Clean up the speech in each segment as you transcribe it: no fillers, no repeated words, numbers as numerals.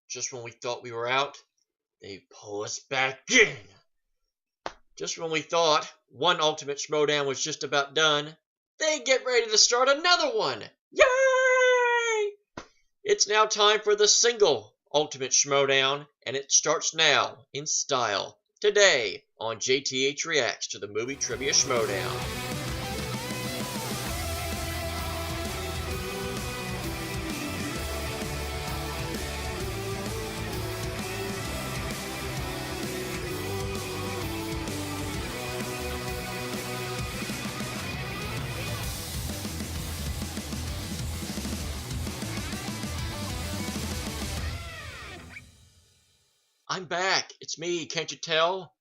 Just when we thought we were out, they pull us back in. Just when we thought one Ultimate Schmoedown was just about done, they get ready to start another one. Yay! It's now time for the single Ultimate Schmoedown, and it starts now in style. Today on JTH Reacts to the Movie Trivia Schmoedown. I'm back. It's me. Can't you tell?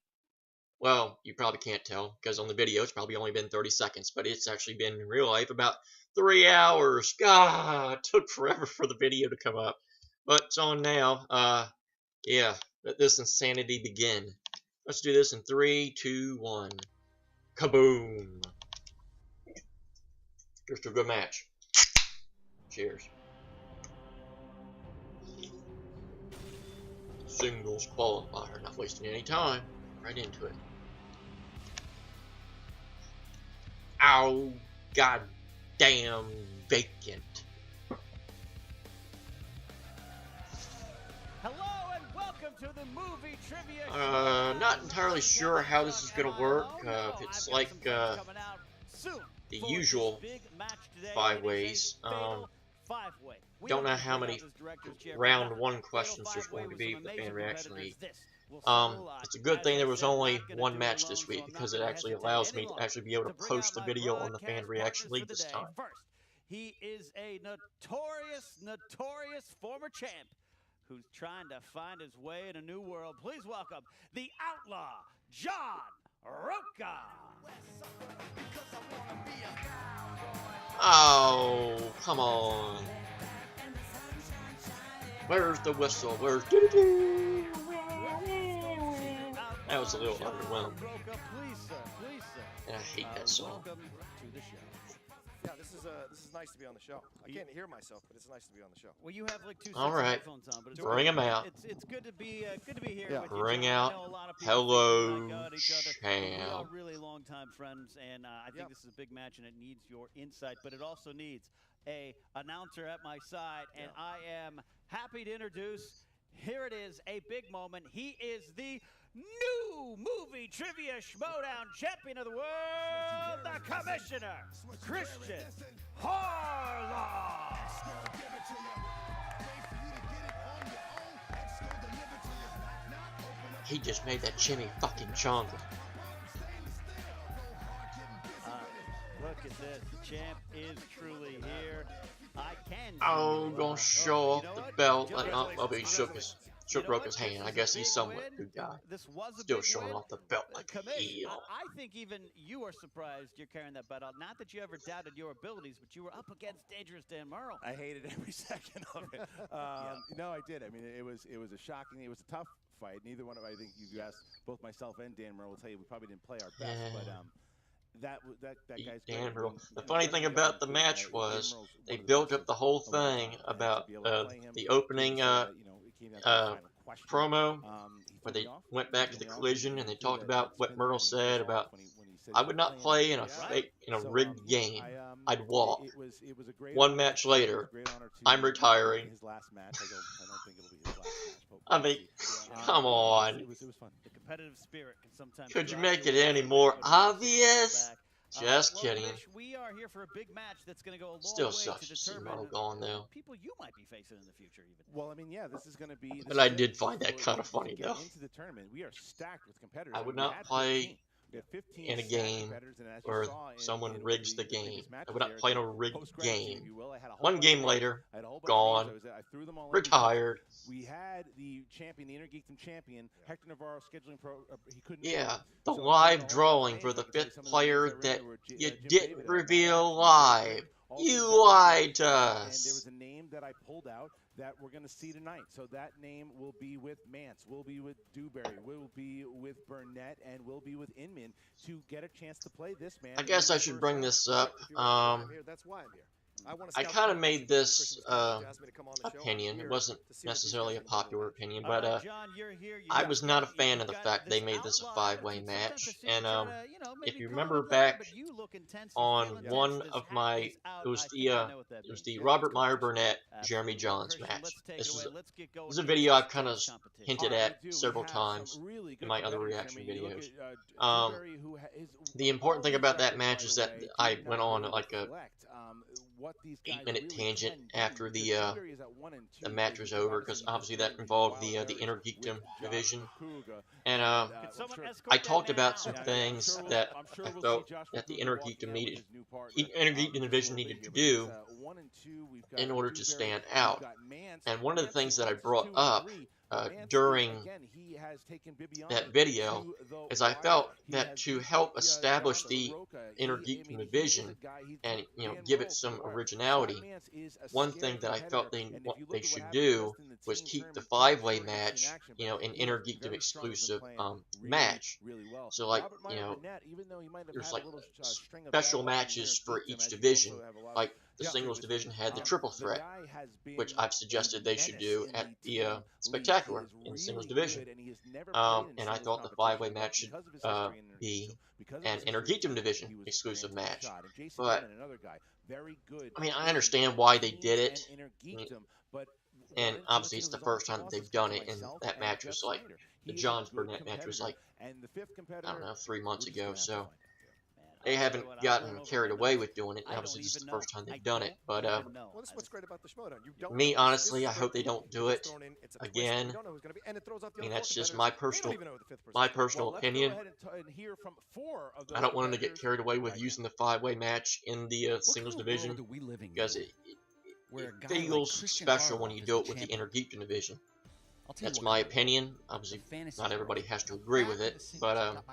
Well, you probably can't tell because on the video it's probably only been 30 seconds, but it's actually been in real life about 3 hours. God, it took forever for the video to come up, but it's on now. Yeah, let this insanity begin. Let's do this in 3, 2, 1. Kaboom! Here's to a good match. Cheers. Singles qualifier. Not wasting any time. Right into it. Ow, goddamn vacant. Hello and welcome to the movie trivia. Not entirely sure how this is gonna work. If it's like the usual 5 ways. Don't know how many round 1 questions there's going to be for the fan reaction league. It's a good thing there was only 1 match this week because it actually allows me to actually be able to post the video on the fan reaction league this time. He is a notorious former champ who's trying to find his way in a new world. Please welcome the Outlaw, John Roca. Oh, come on. Where's the whistle? Where's doo-doo-doo? That was a little underwhelming. And I hate that song. Yeah, this is nice to be on the show. I can't hear myself, but it's nice to be on the show. Well, you have like 2 headphones on, but it's bring them out. It's good to be here. Yeah. With you, bring John. out Hello Champ. We are really long-time friends, and I think this is a big match, and it needs your insight, but it also needs a announcer at my side, and I am happy to introduce. Here it is, a big moment. He is the new movie trivia Schmoedown champion of the world, the commissioner, Christian Harlow. He just made that Jimmy fucking Chonga. Look at this, the champ is truly here. I can. Oh, gonna show off the belt. Well, he shook Roca's hand. I guess he's somewhat good guy. Still showing off the belt like a heel. I think even you are surprised you're carrying that belt out. Not that you ever doubted your abilities, but you were up against Dangerous Dan Murrell. I hated every second of it. No, I did. I mean, it was a shocking. It was a tough fight. Neither one of I think you asked both myself and Dan Murrell will tell you we probably didn't play our best, but that guy's Dan Murrell. The funny thing about the match was they built up the whole thing about the opening promo where they went back to the collision and they talked about what Murrell said about I would not play in a rigged game. I'd walk. 1 match later, I'm retiring. I mean, come on. The competitive spirit can sometimes. Could you make it any more obvious? Just kidding. We are here for a big match that's going to go a long Still way sucks to see Murrell gone though. People you might be facing in the future even. Well, I mean, yeah, this is going to be. But I did find that kind of funny though. Into the tournament, we are stacked with competitors. I would not play in a game where someone rigs the game. I would not play in a rigged game. 1 game later, gone, retired. We had the champion, the Intergeekdom champion, Hector Navarro scheduling pro. He couldn't. Yeah, the live drawing for the 5th player that you didn't reveal live. You lied to us. And there was a name that I pulled out that we're going to see tonight. So that name will be with Mantz, will be with Dewberry, will be with Burnett, and will be with Inman to get a chance to play this man. I guess I should bring this up. That's why I'm here. I kind of made this opinion. It wasn't necessarily a popular opinion, but I was not a fan of the fact they made this a 5-way match. And if you remember back on one of my, it was the Robert Meyer Burnett Jeremy Johns match. This was a video I've kind of hinted at several times in my other reaction videos. The important thing about that match is that I went on like a 8-minute tangent after the match was over, because obviously that involved the Intergeekdom division, and I talked about some things that I felt that the Intergeekdom division needed to do in order to stand out. And one of the things that I brought up during that video is I felt that to help establish the Intergeekdom division and give it some originality, one thing that I felt they should do was keep the 5-way match an Intergeekdom exclusive match. So like there's like special matches for each division. Like the singles division had the triple threat, which I've suggested they should do at the Spectacular in the singles division. And I thought the 5-way match should be an Intergeekdom division exclusive match. But I mean, I understand why they did it, and obviously it's the first time that they've done it. And that match was like the Johns Burnett match was like, I don't know, 3 months ago. So they haven't gotten carried away with doing it. Obviously, this is the first time they've done it. But me, honestly, I hope they don't do it again. I mean, that's just my personal opinion. I don't want them to get carried away with using the 5-way match in the singles division, because it feels special when you do it with the Intergeekdom division. That's my opinion. Obviously, not everybody has to agree with it, but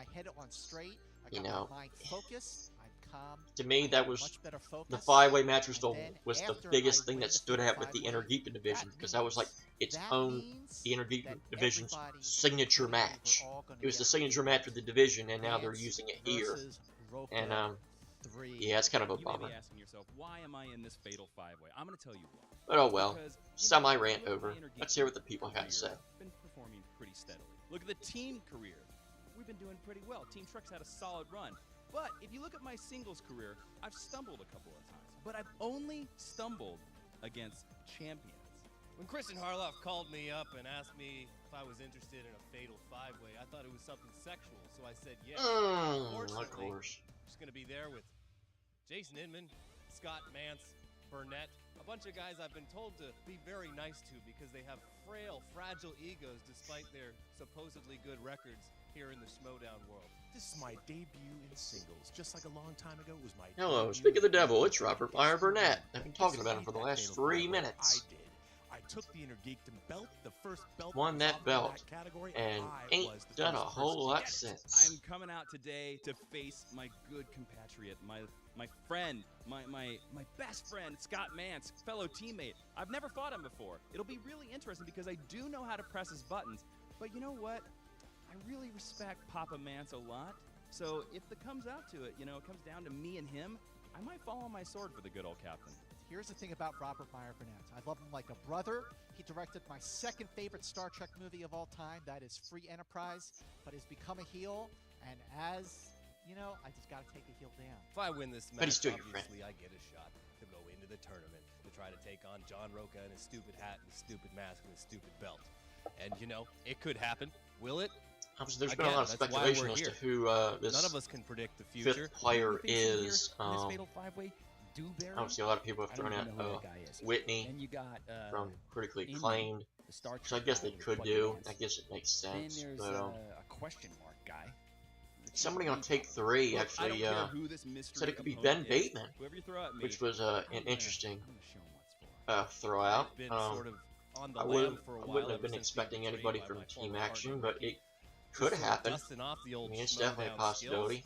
to me, that was the 5-way match was the biggest thing that stood out with the Intergeekdom division, because that was like its own, the Intergeekdom division's signature match. It was the signature match of the division, and now they're using it here. And yeah, it's kind of a bummer. You may be asking yourself, why am I in this fatal 5-way? I'm going to tell you why. But oh well. Semi-rant over. Let's hear what the people have to say. Been performing pretty steadily. Look at the team career. We've been doing pretty well. Team Truck's had a solid run. But if you look at my singles career, I've stumbled a couple of times. But I've only stumbled against champions. When Chris and Harloff called me up and asked me if I was interested in a fatal 5-way, I thought it was something sexual, so I said yes. Of course. I'm just going to be there with Jason Inman, Scott Mantz, Burnett, a bunch of guys I've been told to be very nice to because they have frail, fragile egos despite their supposedly good records here in the Schmoedown world. This is my debut in singles. Just like a long time ago, it was my Hello, speak of the devil, it's Robert Meyer Burnett. I've been talking about him for the last 3 minutes. I took the Intergeekdom belt, the first belt. Won that belt, and ain't done a whole lot since. I'm coming out today to face my good compatriot, my friend, my best friend, Scott Mantz, fellow teammate. I've never fought him before. It'll be really interesting because I do know how to press his buttons. But you know what? I really respect Papa Mantz a lot. So if it comes out to it, it comes down to me and him, I might fall on my sword for the good old captain. Here's the thing about Robert Meyer Burnett. I love him like a brother. He directed my second favorite Star Trek movie of all time. That is Free Enterprise. But he's become a heel. And as, I just got to take a heel down. If I win this match, obviously I get a shot to go into the tournament to try to take on John Roca and his stupid hat and his stupid mask and his stupid belt. And, it could happen. Will it? Obviously, there's been a lot of speculation as to who this None of us can predict the future. 5th player is. Dewberry? Obviously, a lot of people have thrown out Whitney from Critically Acclaimed, which I guess they could do. I guess it makes sense. Then there's But a question mark guy. somebody on Take 3 actually said it could be Ben Bateman, which was an interesting throw out. I wouldn't have been expecting anybody from Team Action, but it could happen. I mean, it's definitely a possibility.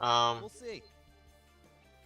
We'll see.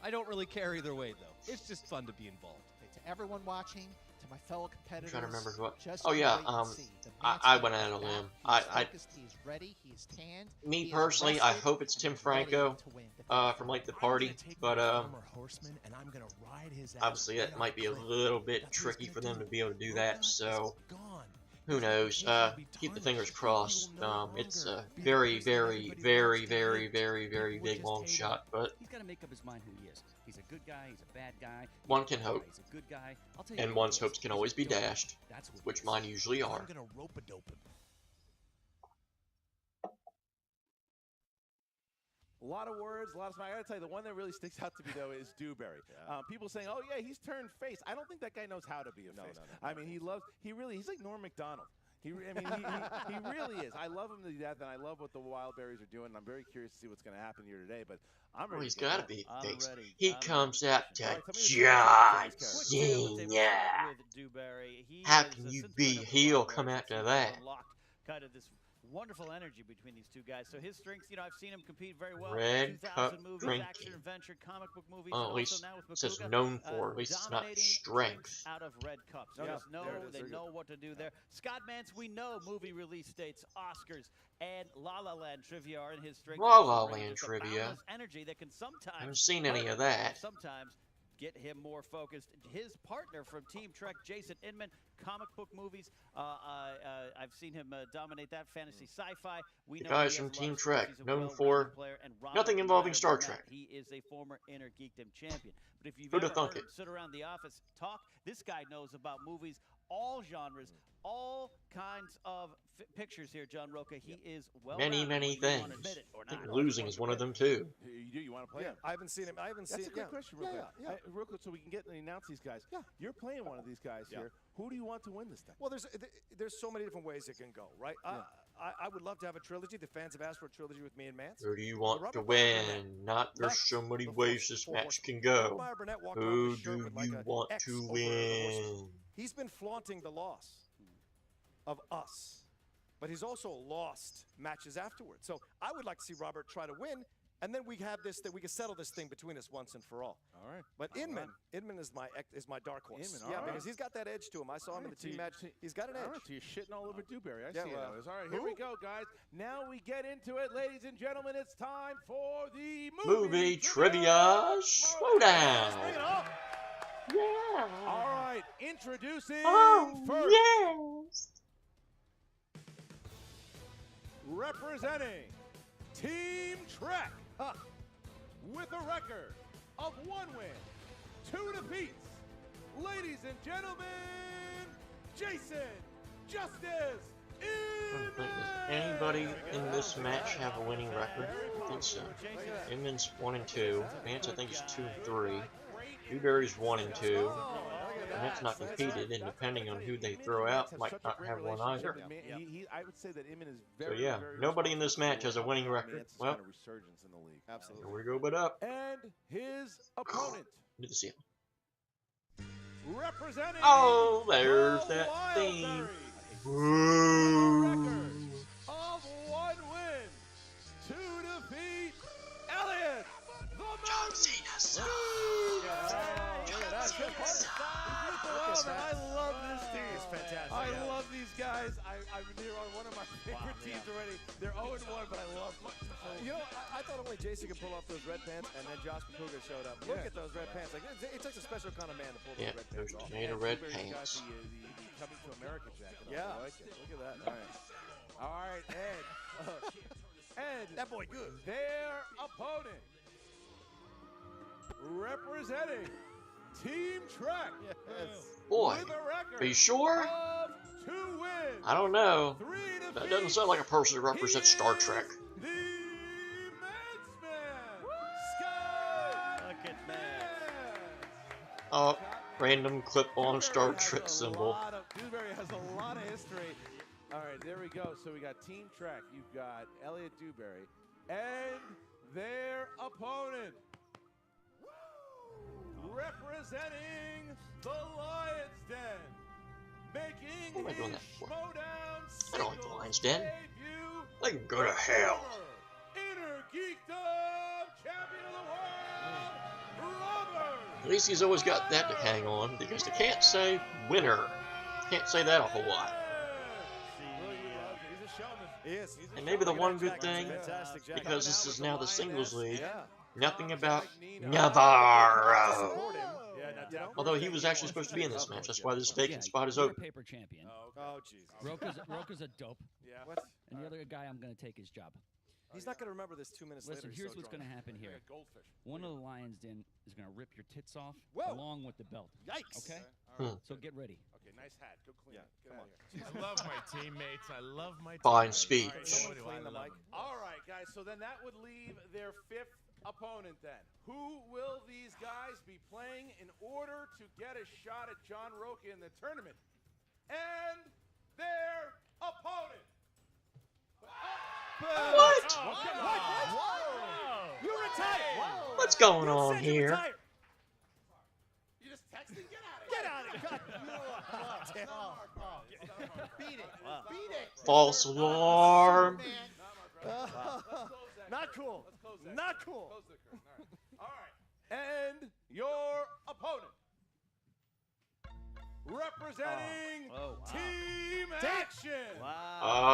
I don't really care either way, though. It's just fun to be involved. To everyone watching, to my fellow I'm competitors. trying to remember what. Just Oh yeah, wait and see. The I Mantz went guy out on a is limb. back, I he's focused, he's ready, he's tanned. Me he is personally, I rested, hope it's Tim and he's ready Franco to win the from like the I'm party, gonna take but my former horseman and I'm gonna ride his ass obviously right that off might the be a cliff. little bit That's what he's tricky gonna for them do. to be able to do Roca that. is So gone. who His knows? reputation will be Keep the tarnished. fingers He crossed. will no It's longer a be the very, person very, everybody very, wants to very, hate. very, very People would big just long hate him. shot, but He's got to make up his mind who he is. He's a good guy. He's a bad guy. one can hope, He's a good guy. I'll tell you and who he one's is. hopes can He's a always be dope. dashed, That's what he which is. mine usually I'm are. gonna rope-a-dope him. A lot of words, a lot of smiles. I gotta tell you, the one that really sticks out to me though is Dewberry. People saying, "Oh yeah, he's turned face." I don't think that guy knows how to be a face. I mean, he's like Norm Macdonald. He really is. I love him to death, and I love what the Wild Berries are doing. And I'm very curious to see what's going to happen here today. But I'm ready. Well, he's to get got to going. be I'm face. ready. He I'm comes ready. out to All right, tell me the John difference Quick tale to Cena. with Dewberry. He How has, can you since be joining up with heel Wild come Berries, after it seems that? to unlock kind of this wonderful energy between these two guys. So his strengths, you know, I've seen him compete very well. Red 2000 cup movies, drinking. action adventure, comic book movies, Well, and at least also now with it says Makuga, known for. At least it's not dominating strength. drinks out of red cups. You Yeah, just know there it is. they They're know what to do there. Scott Mantz, we know movie release dates, Oscars, and La La Land trivia are in his strengths. La La Also Land just a trivia. boundless energy that can sometimes Haven't seen any hurt of that. sometimes get him more focused. His partner from Team Trek, Jason Inman, comic book movies. I've seen him dominate that fantasy sci-fi. We The know guys he from has a lot Team of Trek, skills. He's a known well-rounded for player. And nothing Robert involving Meyer, Star Burnett, Trek. He is a former Inner Geekdom champion. But if you've Who'da ever thunk heard him it? sit around the office talk, this guy knows about movies, all genres, all kinds of pictures here, John Roca. He is well Many, many things. I think losing is one of them too. You do? You want to play Yeah, it? I haven't seen him. I haven't That's seen. a good question, real quick. Yeah. Real quick, so we can get and announce these guys. Yeah. You're playing one of these guys here. Who do you want to win this thing? Well, there's so many different ways it can go, right? I would love to have a trilogy. The fans have asked for a trilogy with me and Mantz. Who do you want Robert to Meyer win? Not there's left so many the ways force this for match horsemen. can Robert go. Meyer Burnett walked around Who with a shirt do with like you a want X to over the horseman. win? He's been flaunting the loss of us, but he's also lost matches afterwards. So I would like to see Robert try to win, and then we have this that we can settle this thing between us once and for all. All right. But Inman is my dark horse. Inman, yeah, all right. because he's got that edge to him. I saw him in the team match. He's got an All edge. right, so you're shitting all over Dewberry. I Yeah, see well, it. All right, here we go, guys. Now we get into it, ladies and gentlemen. It's time for the Movie Trivia Schmoedown. Bring it on. Yeah. All right, introducing Oh, first, yes. representing Team Trek with a record of 1 win, 2 defeats. Ladies and gentlemen, Jason Justice Does anybody in this match have a winning record? I think so. Inman's 1-2. Mantz, I think, is 2-3. Dewberry's 1-2. Burnett's not competed, and depending on who they throw out, might not have one either. I would say that Inman is So very, yeah, very nobody in this match has a winning record. Mantz's Well, kind of resurgence in the league. Absolutely. here we go, but up. And his opponent, Into the ceiling. representing Oh, there's the that Wild theme. Berries, Woo. record of 1 win, 2 defeat, Eliot, the Mountian. I love this team. It's fantastic. I yeah. love these guys. They're on one of my favorite teams already. They're 0-1, but I love them. You know, I thought only Jason could pull off those red pants, and then Josh Makuga showed up. Look at those red pants. Like it takes a special kind of man to pull those Yeah, red those pants off. tomato red Dewberry's got pants. the Coming to America jacket. Yeah, I like it. look at that. All right, Ed. Ed, That boy good. their opponent, representing Team Trek, Boy, with a record are you sure? of 2 wins, I don't know. 3 defeats. That doesn't sound like a person who represents Star Trek. The Mantsman, Scott Look at that. Oh, random clip-on Star Dewberry has Trek a symbol. lot of- Dewberry has a lot of history. All right, there we go. So we got Team Trek. You've got Eliot Dewberry and their opponent, representing the Lion's Den, making What am I doing his that for? Schmoedown I don't like the singles Lion's Den. debut, They can go to hell. Inner Geekdom champion of the world, Robert least he's always got that to hang on, because they can't say winner. Can't say that a whole lot. And maybe the one good thing, because this is now the singles league, nothing about Navarro. Although he was actually supposed to be in this match, that's why this vacant spot is open. Paper champion. Oh, jeez. Roka's a dope. Yeah. What? And the other guy, I'm going to take his job. He's not going to remember this 2 minutes later. Listen, here's what's going to happen here. One of the Lions Den is going to rip your tits off along with the belt. Yikes. Okay? So get ready. Okay, nice hat. Go clean it. Come on. I love my teammates. I love my Fine teammates. speech. All right, guys. So then that would leave their 5th opponent then. Who will these guys be playing in order to get a shot at John Roca in the tournament? And their opponent. What? You retired. What's going on here? You just texting? Get out of here. Get out of here. Beat it. Beat it. False alarm. Not cool. Not cool. All right. And your opponent. Representing Team Action.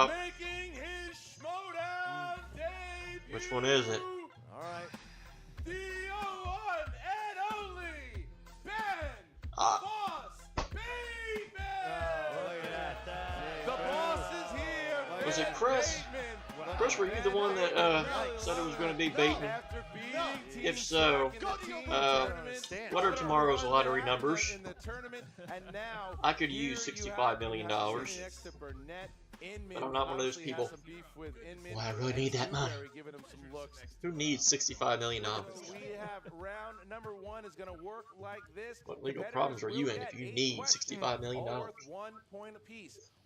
Making his Schmoedown debut. Which one is it? All right. The one and only Ben Boss Bateman. Look at that. The boss is here. Was it Chris? Chris, were you the one that said it was going to be Bateman? If so, what are tomorrow's lottery numbers? I could use $65 million, but I'm not one of those people. Well, I really need that money. Who needs $65 million? What legal problems are you in if you need $65 million?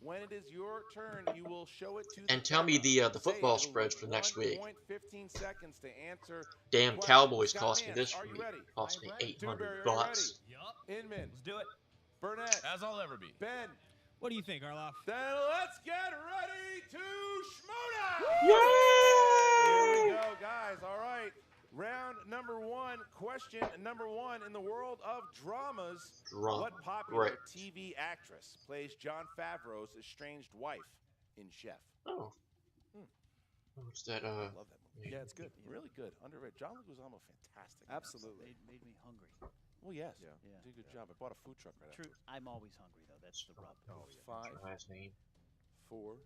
When it is your turn, you will show it to And tell me the football spreads for next week. 15 seconds to answer. Damn Cowboys cost me this week. Cost me $800. Inman. Let's do it. Burnett. As I'll ever be. Ben. What do you think, Arloff? Then let's get ready to Schmoedown! Yay! Here we go, guys. All right. Round number 1. Question number 1. In the world of dramas, what popular TV actress plays Jon Favreau's estranged wife in Chef? Oh. What's that? I love that movie. Yeah, it's good. Really good. Underrated. John Leguizamo, fantastic. Absolutely. Made me hungry. Well, yes. Yeah. Did a good job. I bought a food truck right True. I'm always hungry, though. That's the rub. Oh, yeah. 5, Last name. 4,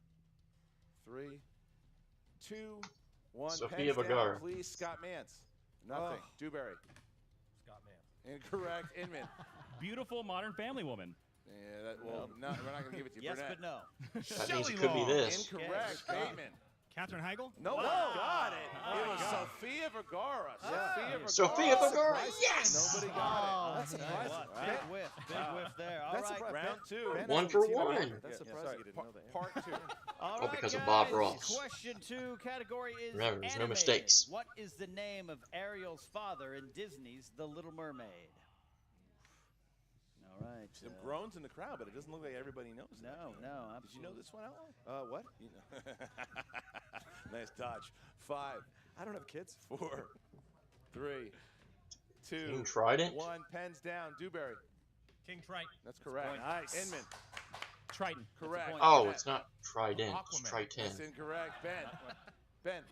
3, 2, 1. Sofia Pens down, Vergara. please, Scott Mantz. Nothing. Dewberry. Scott Mantz. Incorrect. Inman. Beautiful Modern Family woman. Yeah, no, we're not going to give it to you. Yes, Burnett. but no. That means it could be this. Incorrect. Bateman. Catherine Heigl? No, got it. It was Sofia Vergara. Sofia Vergara. Yes. Nobody got it. That's surprising. Big whiff. Big whiff there. All That's right. surprising. Round 2. Ben One has for a team one. member. That's surprising you didn't know that. Part 2. All Oh, right, because of guys. Bob Ross. Question 2 category is Remember, there's no animated. mistakes. What is the name of Ariel's father in Disney's The Little Mermaid? All right. Some groans in the crowd, but it doesn't look like everybody knows that. No, absolutely. Did you know this one, Outlaw? What? You know. Nice dodge. 5, I don't have kids. 4, 3, 2, King Trident? 1. Pens down. Dewberry. King Triton. That's correct. Nice. Inman. Triton. Correct. point. Oh, it's not Trident. It's Aquaman. Triton. That's incorrect. Ben.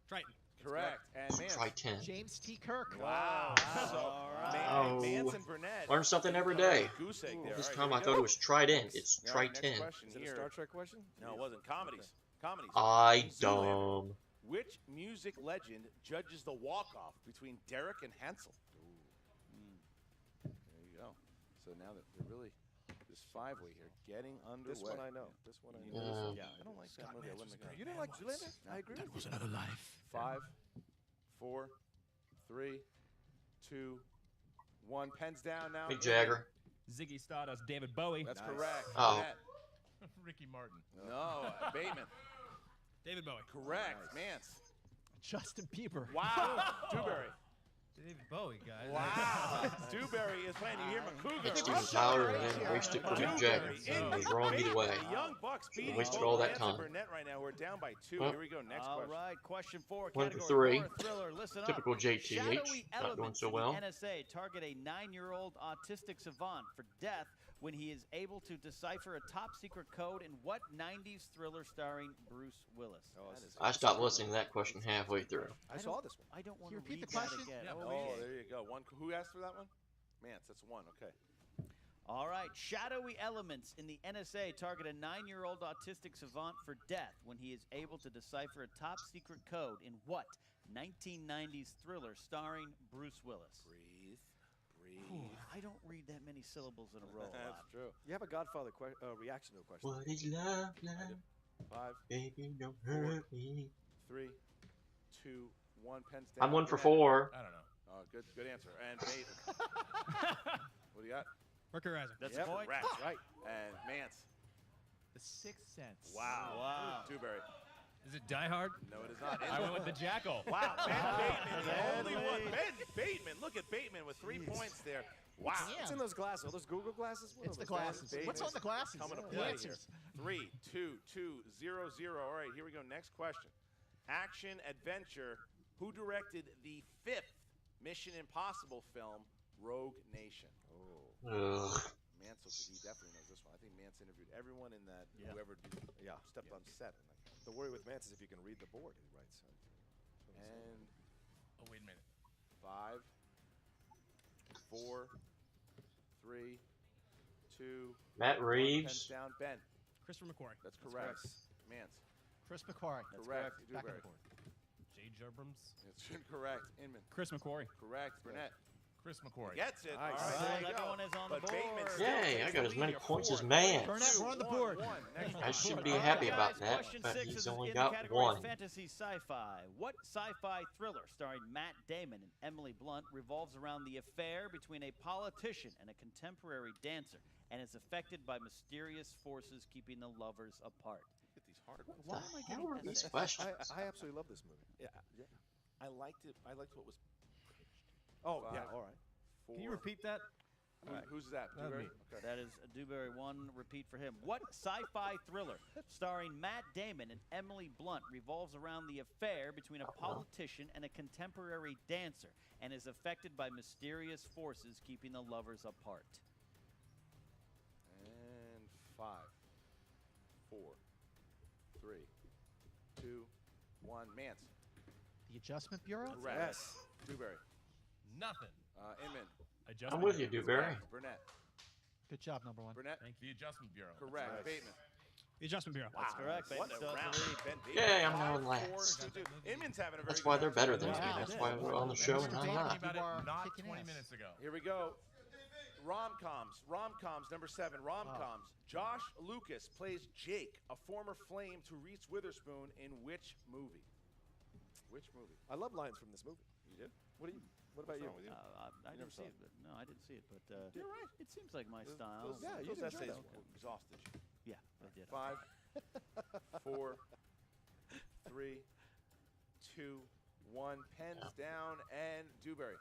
Triton. Correct. And Mantz. Triton. James T. Kirk. Wow. So, All right. Oh. Mantz and Burnett. Learn something every day. Goose egg there. This All right, time here I we thought go. it was Trident. It's All right, next Triton. question Is it a here. Star Trek question? No, it wasn't. Comedies. Comedies. I Zoolander. dumb. Which music legend judges the walk-off between Derek and Hansel? There you go. So now that they're really this 5-way here, getting underway. This one I know. This one I You know. know this one? Yeah. I don't like that Scott movie. I Mantz wouldn't was a have great You didn't like Zoolander? I agree with you. another life. 5, 4, 3, 2, 1. Pens down now. Mick Jagger. Ziggy Stardust, David Bowie. That's correct. Oh. Burnett. Ricky Martin. No, Bateman. David Bowie. Correct. Mantz. Justin Bieber. Wow. Dewberry. David Bowie, guys. Wow. Dewberry is playing. You hear McCougar. It's Steven Tyler and then wasted for Big Jack. It was wrong either way. The Young Bucks beating Wasted all that time. Burnett right now. We're down by 2. Well, Here we go. Next All question. right, question 4. Went for Category 3. horror thriller. Listen Typical up. JTH. Shadowy Not doing elements so in well. the NSA target a 9-year-old autistic savant for death when he is able to decipher a top-secret code in what 90s thriller starring Bruce Willis? I stopped listening to that question halfway through. I saw this one. I don't want you to repeat read the that question? again. Yeah, Oh, there you go. One. Who asked for that one? Mantz. That's 1. Okay. All right. Shadowy elements in the NSA target a 9-year-old autistic savant for death when he is able to decipher a top-secret code in what 1990s thriller starring Bruce Willis? Breathe. Ooh, I don't read that many syllables in a row. That's true. You have a Godfather reaction to a question. What is love, love? 5, Baby, don't hurt me. 3, 2, 1. Pens down. I'm 1 for Burnett. 4. I don't know. Oh, good answer. And Bateman. What do you got? Mercurizer. That's Yep, a point. correct. Right. And Mantz. The Sixth Sense. Wow. Dewberry. Is it Die Hard? No, it is not. I went with the Jackal. Wow, Ben Bateman, the Ben only one. Bateman. Ben Bateman. Look at Bateman with 3 points there. Wow. What's in those glasses? Are those Google glasses? What It's are the those glasses. glasses? What's on the glasses? Coming to The play answers. here. 3, 2, 2, 0, 0. All right, here we go. Next question. Action adventure. Who directed the 5th Mission Impossible film, Rogue Nation? Ugh. Mantz looks like he definitely knows this one. I think Mantz interviewed everyone in that. Yeah. Whoever stepped on set. The worry with Mantz is if you can read the board, he writes. And Oh, wait a minute. 5, 4, 3, 2. Matt 1. Reeves. Pens down. Ben. Christopher McQuarrie. That's correct. Mantz. Chris McQuarrie. Correct. Back on Dewberry. the board. J. Abrams. It's incorrect. Inman. Chris McQuarrie. Correct. Burnett. Chris McQuarrie. Gets it. Nice. All All right, right, there you go. everyone is on the But Bateman board. still Yay, takes I the got as lead many here. points as 4. Mantz. Burnett, we're on the board. 1. Next I one. should be All right, happy guys, about that, question but 6 he's is only in got the category 1. fantasy sci-fi. What sci-fi thriller starring Matt Damon and Emily Blunt revolves around the affair between a politician and a contemporary dancer and is affected by mysterious forces keeping the lovers apart? Get these hard ones. Why The am I hell getting are these essays? questions? I absolutely love this movie. Yeah. I liked it. I liked what was. Oh, 5, yeah, all right. 4. Can you repeat that? Who's that? That'd Dewberry? be- Okay. That is Dewberry. 1 repeat for him. What sci-fi thriller starring Matt Damon and Emily Blunt revolves around the affair between a politician and a contemporary dancer and is affected by mysterious forces keeping the lovers apart? And 5, 4, 3, 2, 1. Mantz. The Adjustment Bureau? Correct. Yes. Dewberry. Nothing. Inman. I'm with you, Dewberry. Correct. Burnett. Good job, number 1. Burnett. The Adjustment Bureau. Correct. Nice. Bateman. The Adjustment Bureau. That's correct. What Bateman a still has round. the lead. Ben Bateman. Yay, I'm 5, going 4, last. 2, 2. Inman's having a very That's good why they're time. better than me. Wow, That's yeah. why we're on the show and Mr. I'm Damon, not. About You are it not kicking 20 ass. minutes ago. Here we go. Rom-coms, number 7, rom-coms. Josh Lucas plays Jake, a former flame to Reese Witherspoon in which movie? Which movie? I love lines from this movie. You did? What about you? wrong with you? I You never didn't saw see it. it. But, no, I didn't see it. But You're right. it seems like my style. Those, Yeah, you those did enjoy essays that one. exhausted you. Yeah, I did. 5, 4, 3, 2, 1. Pens down and Dewberry.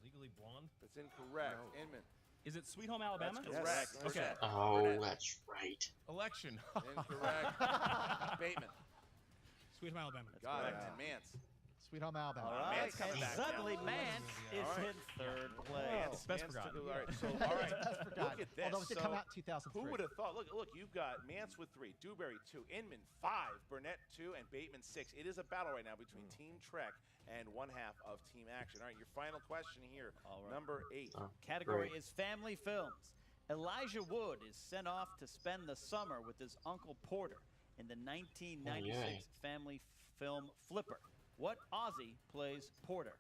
Legally Blonde. That's incorrect. Inman. Is it Sweet Home Alabama? That's correct. Yes. Okay. Burnett. Oh, Burnett. that's right. Election. Incorrect. Bateman. Sweet Home Alabama. Got it. correct. And Mantz. Sweet Home Alabama. All right, Mantz coming and back suddenly down. Mantz is All right. in third place. Mantz, Best Mantz forgotten. took it. All right. So, all right. That's forgotten. Look at this. Although it did So, come out in 2003. who would have thought? Look, you've got Mantz with 3, Dewberry 2, Inman 5, Burnett 2, and Bateman 6. It is a battle right now between Team Trek and one half of Team Action. All right, your final question here. All right. Number 8. Oh, Category great. is family films. Elijah Wood is sent off to spend the summer with his uncle Porter in the 1996 Oh, yay. family film Flipper. What Aussie plays Porter?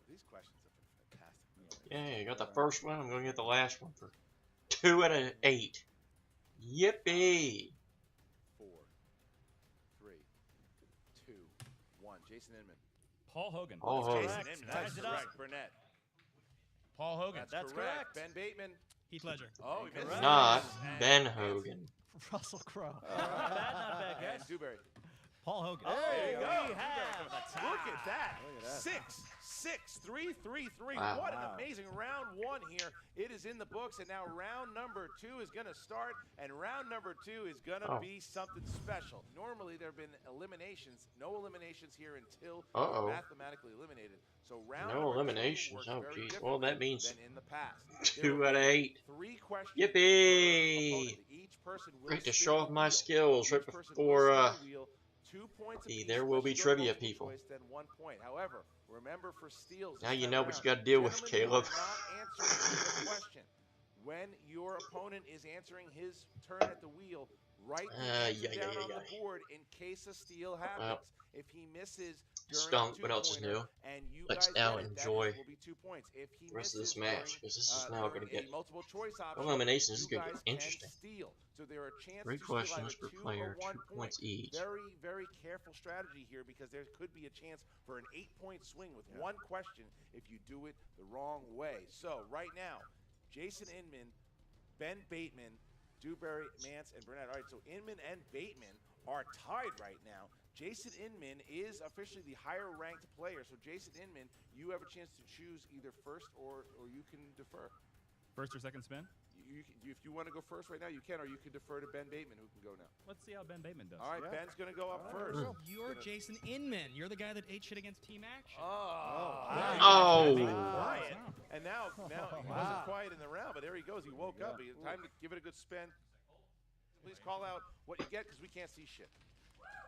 These questions have been fantastic. Yeah, I got the first one. I'm going to get the last one for 2 out of 8. Yippee! 4, 3, 2, 1. Jason Inman. Paul Hogan. Oh, Jason correct. Inman. That's Ties it up. correct. Burnett. Paul Hogan. That's correct. Ben Bateman. Heath Ledger. Oh, he missed. Correct. Not And Ben Mantz. Hogan. Russell Crowe. Not bad, And guys. Dewberry. Paul Hogan. There you go. We have a tie. Look at that. Look at that. 6, 6, 3, 3, 3. Wow. What an amazing round 1 here. It is in the books, and now round number 2 is going to start, and round number 2 is going to be something special. Normally, there have been eliminations. No eliminations here until you're mathematically eliminated. So round No number 2 eliminations. works Oh, very geez. differently Well, that means than in the past. 2 out of 8. 3 questions. Yippee! Each person will Great to spin show the off my wheel. skills right Each person before will spin the wheel. 2 points apiece. there will be Once you go to trivia, multiple people. choice, then 1 point. However, remember for steals. Now this you time know what around, you got to deal with, gentlemen, you Caleb. are not answering the question. When your opponent is answering his turn at the wheel, write the answer down on the board in case a steal happens. Well, if he misses during stunk, a but else is two-pointer new. and you Let's guys now get it, enjoy that will be 2 points. If he the rest of misses this match, because this is now going to during get a multiple choice option, eliminations. This is you going to guys get can interesting. steal. So there are chances 3 to steal questions either per 2 player, or 1 2 point. points each. Very, very careful strategy here because there could be a chance for an 8-point swing with 1 question if you do it the wrong way. So right now, Jason Inman, Ben Bateman, Dewberry, Mantz, and Burnett. All right, so Inman and Bateman are tied right now. Jason Inman is officially the higher ranked player. So Jason Inman, you have a chance to choose either first or you can defer. First or second spin? If you want to go first right now, you can, or you can defer to Ben Bateman, who can go now. Let's see how Ben Bateman does. All right, Ben's going to go up first. You're Jason Inman. You're the guy that ate shit against Team Action. Oh. Quiet. And now he wasn't quiet in the round, but there he goes. He woke up. Time to give it a good spin. Please call out what you get because we can't see shit.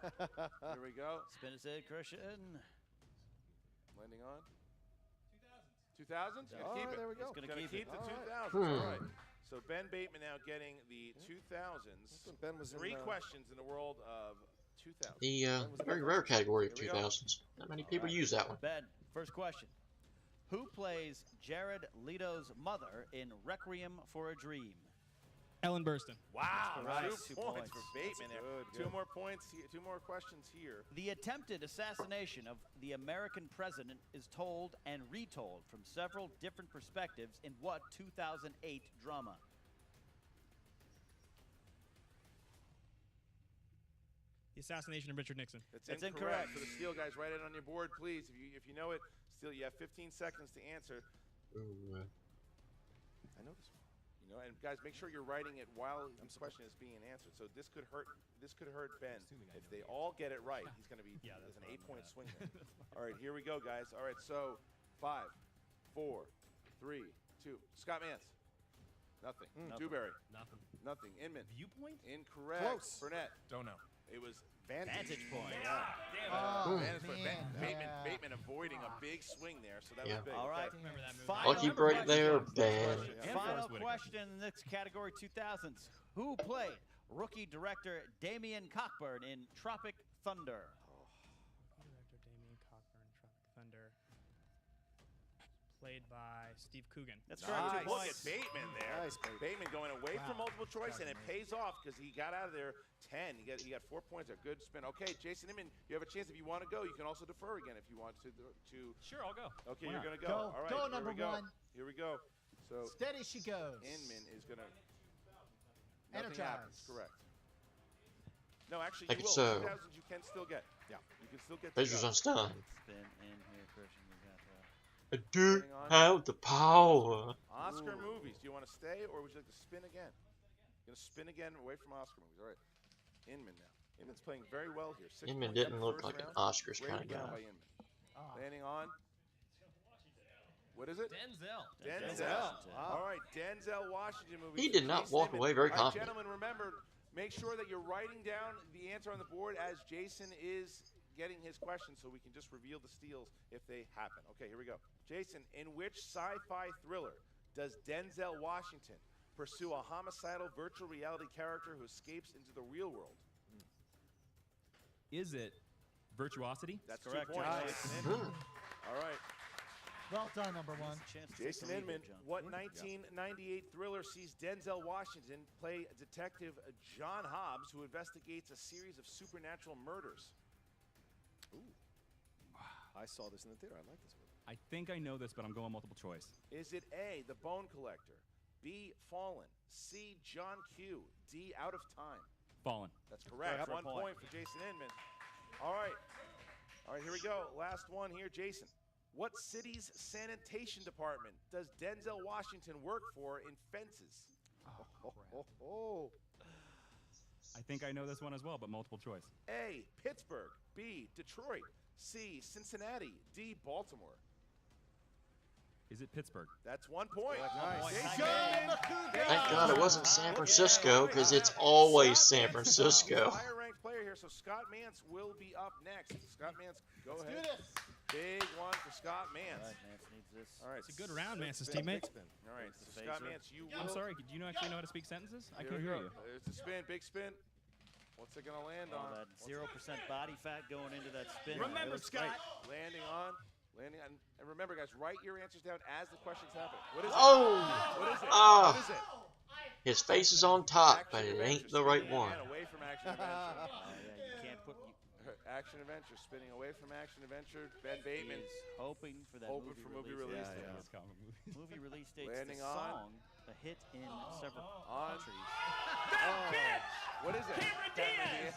Here we go. Spin his head, Christian. Landing on. 2000s? Gonna keep it. there we go. He's Gonna keep the 2000s. All right. So Ben Bateman now getting the 2000s. Ben was 3 questions in the world of 2000. The very rare category of Here we go. 2000s. Not many people use that one. Ben, first question. Who plays Jared Leto's mother in Requiem for a Dream? Ellen Burstyn. Wow, Nice. 2 2 points points. for Bateman there. 2 more points here, 2 more questions here. The attempted assassination of the American president is told and retold from several different perspectives in what 2008 drama? The assassination of Richard Nixon. That's incorrect. For the steel guys, write it on your board, please. If you know it, still you have 15 seconds to answer. Ooh, I know this one. You know, and guys, make sure you're writing it while the question is being answered. So this could hurt. This could hurt Ben. If they all get it right, he's going to be. There's an 8-point swing there. All right, here we go, guys. All right, so 5, 4, 3, 2. Scott Mantz. Nothing. Dewberry. Nothing. Inman. Viewpoint? Incorrect. Close. Burnett. Don't know. It was Vantage point. Oh, Vantage point. man. Bateman avoiding a big swing there, so that was big. All right. Okay. Remember that movie? Final lucky break question. there, Ben. Final Whitaker. question in this category 2000s. Who played rookie director Damian Cockburn in Tropic Thunder? Director Damian Cockburn, Tropic Thunder. Played by Steve Coogan. That's correct. 2 Look points. at Bateman there. Nice, Bateman. Bateman going away from multiple choice, and it pays off because he got out of there 10. He got 4 points. A good spin. Okay, Jason Inman, you have a chance if you want to go. You can also defer again if you want to. Sure, I'll go. Okay, Why you're not? going to go. Go. All right, Go, here number we go. 1. Here we go. So Steady she goes. Inman is going to. Energize. Happens. Correct. No, actually, Like you will. it's so. 2000s you can still get. Yeah. You can still get. Pleasure's on stun. Spin in here, Christian. We got that. I do Hang on. have the power. Oscar movies. Do you want to stay or would you like to spin again? You're going to spin again away from Oscar movies. All right. Inman now. Inman's playing very well here. 6 Inman points in didn't the look first like an round. Oscars Great kind of round guy. by Inman. Landing on. What is it? Denzel. Denzel. All right, Denzel Washington movie. He did not walk away very All right, confident. gentlemen, remember, make sure that you're writing down the answer on the board as Jason is getting his question so we can just reveal the steals if they happen. Okay, here we go. Jason, in which sci-fi thriller does Denzel Washington pursue a homicidal virtual reality character who escapes into the real world? Is it Virtuosity? That's correct, 2 points. Nice. Jason Inman. All right. Well done, number 1. Chance to take Jason the lead Inman, here, John. what 1998 thriller sees Denzel Washington play Detective John Hobbs, who investigates a series of supernatural murders? I saw this in the theater. I like this movie. I think I know this, but I'm going multiple choice. Is it A, The Bone Collector, B, Fallen, C, John Q, D, Out of Time? Fallen. That's correct. Correct. 1 point for Jason Inman. All right. All right, here we go. Last one here, Jason. What city's sanitation department does Denzel Washington work for in Fences? I think I know this one as well, but multiple choice. A, Pittsburgh. B, Detroit. C, Cincinnati. D, Baltimore. Is it Pittsburgh? That's 1 point. Nice. Thank God it wasn't San Francisco, because it's always San Francisco. Higher ranked player here, so Scott Mantz will be up next. Scott Mantz, go ahead. Big one for Scott Mantz. All right, Mantz needs this. All right, It's a good round, Mance's teammate. All right, so Scott Mantz, you will. I'm sorry, do you actually know how to speak sentences? I Here can't we hear go. you. There's the spin, big spin. What's it gonna land All on? that 0% body fat going into that spin. Remember, It looks Scott. great. Landing on. And remember, guys, write your answers down as the questions happen. What is it? Oh! What is it? Ah. What is it? His face is on top, Action but it adventure, ain't the right spinning one. again away from action adventure. Yeah, you can't put. Action adventure, spinning away from action adventure. Ben Bateman He's hoping for that hoping for movie release date. date. It's comic movie. Movie release date's Landing the on. song, a hit in several On. countries. What is it? Cameron Diaz.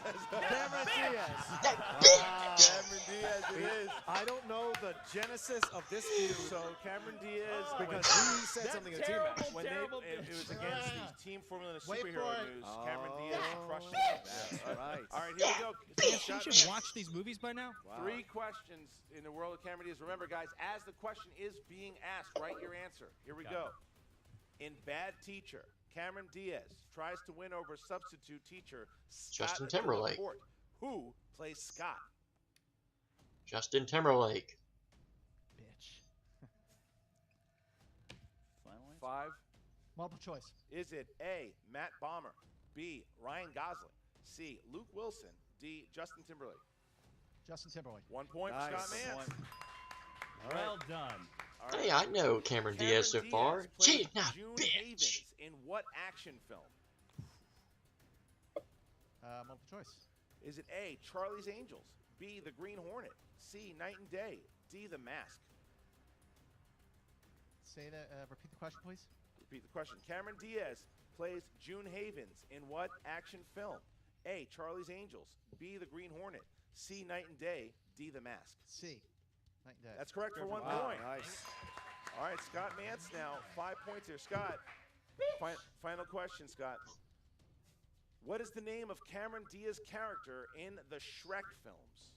That Cameron Diaz it is. I don't know the genesis of this feud, so Cameron Diaz, because he said something in the team match. When it was against the Team Formula Wait Superhero for it. News, Cameron Diaz crushed it. That's right. All right, here we go. You should watch these movies by now. Wow. 3 questions in the world of Cameron Diaz. Remember, guys, as the question is being asked, write your answer. Here we go. In Bad Teacher, Cameron Diaz tries to win over substitute teacher Scott Justin Timberlake. Laporte. Who plays Scott? Justin Timberlake. Bitch. Final answer? 5. Multiple choice. Is it A, Matt Bomber, B, Ryan Gosling, C, Luke Wilson, D, Justin Timberlake? Justin Timberlake. 1 point Nice. for Scott Mantz. Well done. All right. Hey, I know Cameron Diaz so far. Diaz played Gee, now, June bitch. Havens in what action film? Multiple choice. Is it A, Charlie's Angels, B, The Green Hornet, C, Night and Day, D, The Mask? Say that. Repeat the question, please. Repeat the question. Cameron Diaz plays June Havens in what action film? A, Charlie's Angels, B, The Green Hornet, C, Night and Day, D, The Mask? C. Night and day. That's correct for 1 Wow, point. nice. All right, Scott Mantz now, 5 points here. Scott, final question, Scott. What is the name of Cameron Diaz's character in the Shrek films?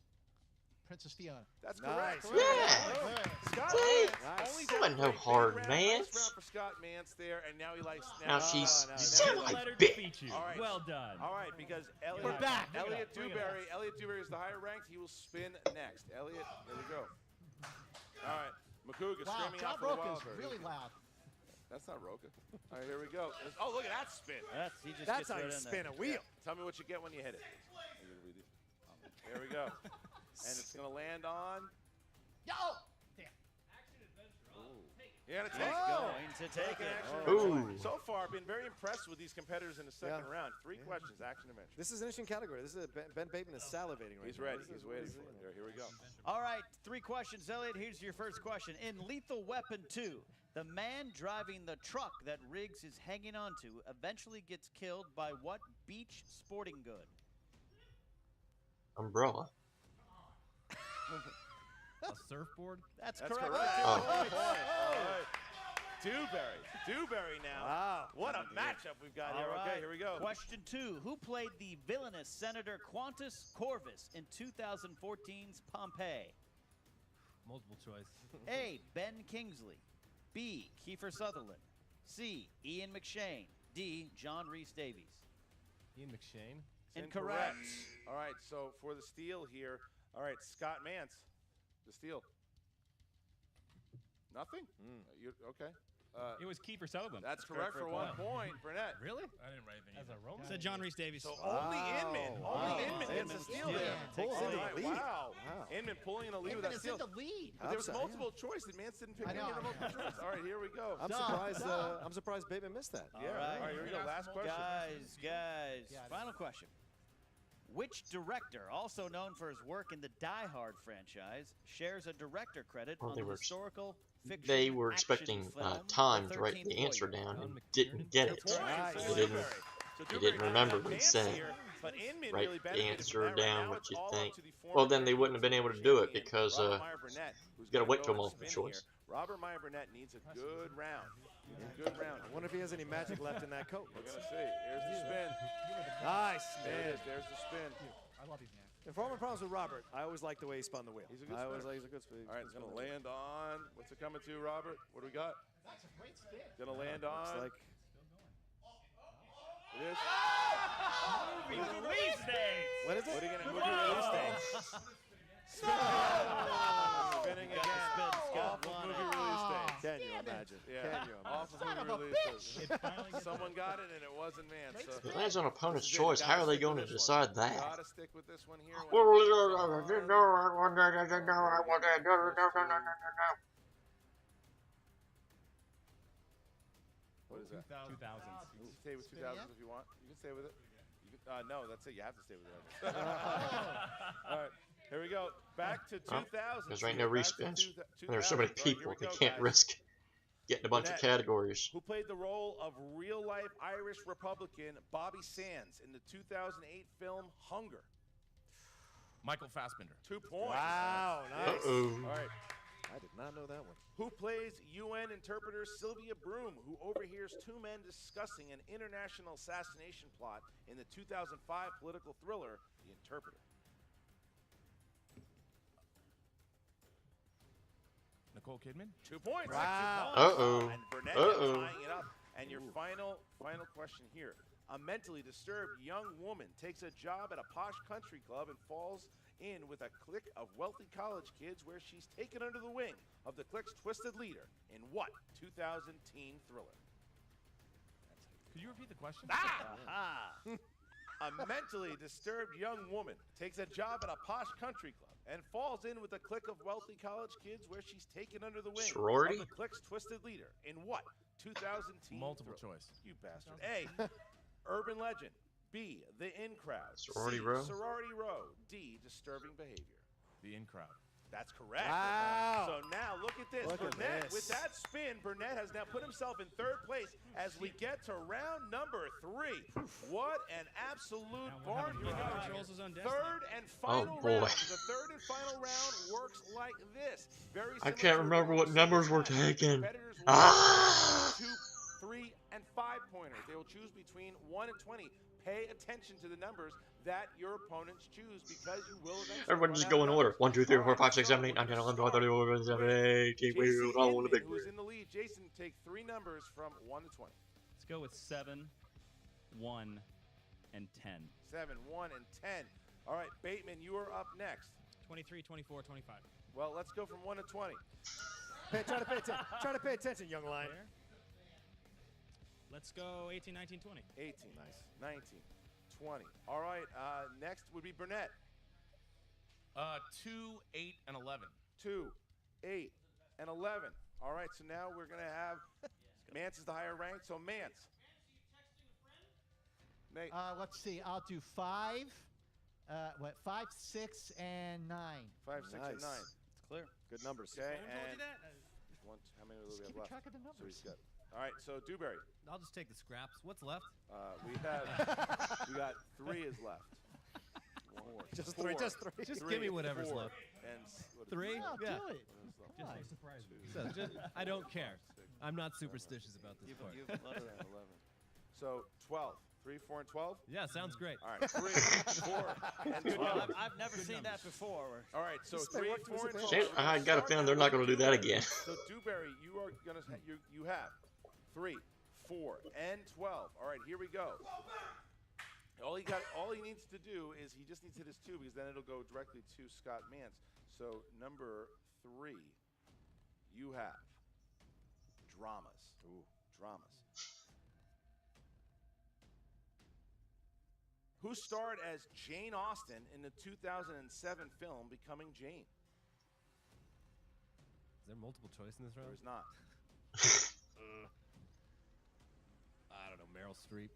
Princess Fiona. That's Nice. correct. Yeah. Scott See? Mantz, Nice. only That down wasn't no to a hard big round. Mantz. Nice round for Scott Mantz there, and now he likes. Now she's now he my Let her bitch. defeat you. All right. Well done. All right, because Eliot, We're back. Eliot Bring it Dewberry. Eliot Dewberry is the higher ranked. He will spin next. Eliot, here we go. All right, Makuga Wow, screaming John out for the Roca wild is card. really loud. That's not Roca. All right, here we go. Oh, look at that spin. He just That's gets how right you in spin there. a wheel. Tell me what you get when you hit it. Here we go. And it's going to land on. Yo! You're going to He's take it. going to take it. Action Ooh. adventure. So far, I've been very impressed with these competitors in the second round. 3 questions, action adventure. This is an interesting category. This is Ben Bateman is salivating right He's now. ready. This He's is- waiting this for is- it. Here we go. All right, 3 questions, Eliot. Here's your first question. In Lethal Weapon 2, the man driving the truck that Riggs is hanging onto eventually gets killed by what beach sporting good? Umbrella. A surfboard? That's That's correct. correct. Oh. 2 points. All right. Dewberry now. Wow. What a matchup we've got All here. right. Okay, here we go. Question 2. Who played the villainous Senator Quantus Corvus in 2014's Pompeii? Multiple choice. A. Ben Kingsley. B. Kiefer Sutherland. C. Ian McShane. D. John Rhys Davies. Ian McShane. It's Incorrect. All right, so for the steal here, all right, Scott Mantz, the steal. Nothing? Okay. It was Kiefer Sutherland. That's correct for 1 point. Burnett. Really? I didn't write anything. As a Roman? Said John Rhys Davies. So only Inman. Only Wow. Inman gets a steal there. Pulls All in the right, lead. wow. Wow. Inman pulling in the lead with Inman that is in steal. the lead. But there was Upset, multiple choice that Mantz didn't pick I any know. of the multiple choice. All right, here we go. I'm surprised. I'm surprised Bateman missed that. All Yeah, right. all right, here we go. Last question. Guys, Yeah, final question. Which director, also known for his work in the Die Hard franchise, shares a director credit Well, on they the were- historical fiction They were action expecting film, time The to write 13th the answer Voyage? down and didn't get it. Nice. He didn't remember what he said. Here But Inman Write really the benefited answer from that. down Now what it's you all think. up to the former Well, then they wouldn't have been able to do it champion, because Robert Meyer Burnett, who's gotta gonna wait go till and multiple spin choice. here. Robert Meyer Burnett needs a good round. A good round. I wonder if he has any magic left in that coat. We're gonna see. Here's the spin. Nice, There it man. is. There's the spin. I love you, man. And for all my problems with Robert, I always like the way he spun the wheel. He's a good I always spinner. like he's a good spin. All right, it's gonna land on. What's it coming to, Robert? What do we got? That's a great spin. Gonna land Looks on. like It is. Release days. what is it? What are you gonna move your release dates? Spinning again. Off of movie release dates. Can you Damn it. imagine? Yeah. Can you imagine? Off of Son of movie a release dates. bitch. Someone got it and it wasn't Mantz. Great So spin. It lands on opponent's this is it. choice. Gotta How are they stick going to with this one. decide that? Gotta stick with this one here. What is that? 2000s. You can stay with Spin 2000s again? if you want. You can stay with it. You can, no, that's it. You have to stay with it. All right, here we go. Back to 2000. Because there ain't no respins. And there's so many people, they can't risk getting a bunch of Burnett. categories. Who played the role of real-life Irish Republican Bobby Sands in the 2008 film Hunger? Michael Fassbender. 2 points. Wow, nice. Uh-oh. All right. I did not know that one. Who plays UN interpreter Sylvia Broom, who overhears 2 men discussing an international assassination plot in the 2005 political thriller, The Interpreter? Nicole Kidman. 2 points. Wow. 2 points. Uh-oh. And Burnett Uh-oh. tying it up. And your final question here. A mentally disturbed young woman takes a job at a posh country club and falls in with a clique of wealthy college kids where she's taken under the wing of the clique's twisted leader in what 2000 teen thriller? Could you repeat the question? A mentally disturbed young woman takes a job at a posh country club and falls in with a clique of wealthy college kids where she's taken under the wing Sorority? of the clique's twisted leader in what 2000 teen Multiple thriller? choice. You bastard. A. Urban legend. B. The in crowd. Sorority C. row? Sorority row. D. Disturbing behavior. The in crowd. That's correct. Wow. So now look at this. Look at Burnett, this. with that spin, Burnett has now put himself in 3rd place as we get to round number 3. What an absolute barn burner. Controls his own destiny. 3rd and final boy. round. The 3rd and final round works like this. Very I similar can't to remember what the numbers were competitors taken. will Ah! 2, 3, and 5 pointers. They will choose between 1 and 20. Pay attention to the numbers that your opponents choose because you will eventually Everyone just go in order. 1, 2, 3, 4, 5, 6, 7, 8, 9, 10, 11, 12, 13, 14, 15, 16, 17, 18. We're all in the big who's bird. in the lead. Jason, take 3 numbers from 1 to 20. Let's go with 7, 1, and 10. 7, 1, and 10. All right, Bateman, you are up next. 23, 24, 25. Well, let's go from 1 to 20. Try to pay attention. Try to pay attention, young lion. There. Let's go 18, 19, 20. 18, nice. 19, 20. All right, next would be Burnett. 2, 8, and 11. 2, 8, and 11. All right, so now we're going to have Mantz is the higher rank. So Mantz. Nate. Let's see. I'll do 5, 5, 6, and 9. 5, 6, and 9. Nice. It's clear. Good numbers. Okay, Who told and you that? how many do Just we have keeping left? track of the So numbers. he's got. All right, so Dewberry. I'll just take the scraps. What's left? We got 3 is left. 4. Just 4. 3. Just 3. Just give me whatever's 4, left. And 3? No, Yeah. do it. Just Come on. Surprise me. So, I don't care. I'm not superstitious about this part. So 12. 3, 4, and 12? Yeah, sounds great. All right, 3, 4, and 12. I've never seen that before. All right, so Just 3, work towards 4, and the 12. finish. See, I got a feeling they're not going to do that again. So Dewberry, you are gonna you have 3, 4, and 12. All right, here we go. All he needs to do is he just needs to hit his 2 because then it'll go directly to Scott Mantz. So number 3, you have dramas. Ooh, dramas. Who starred as Jane Austen in the 2007 film Becoming Jane? Is there multiple choice in this There round? is not. I don't know. Meryl Streep.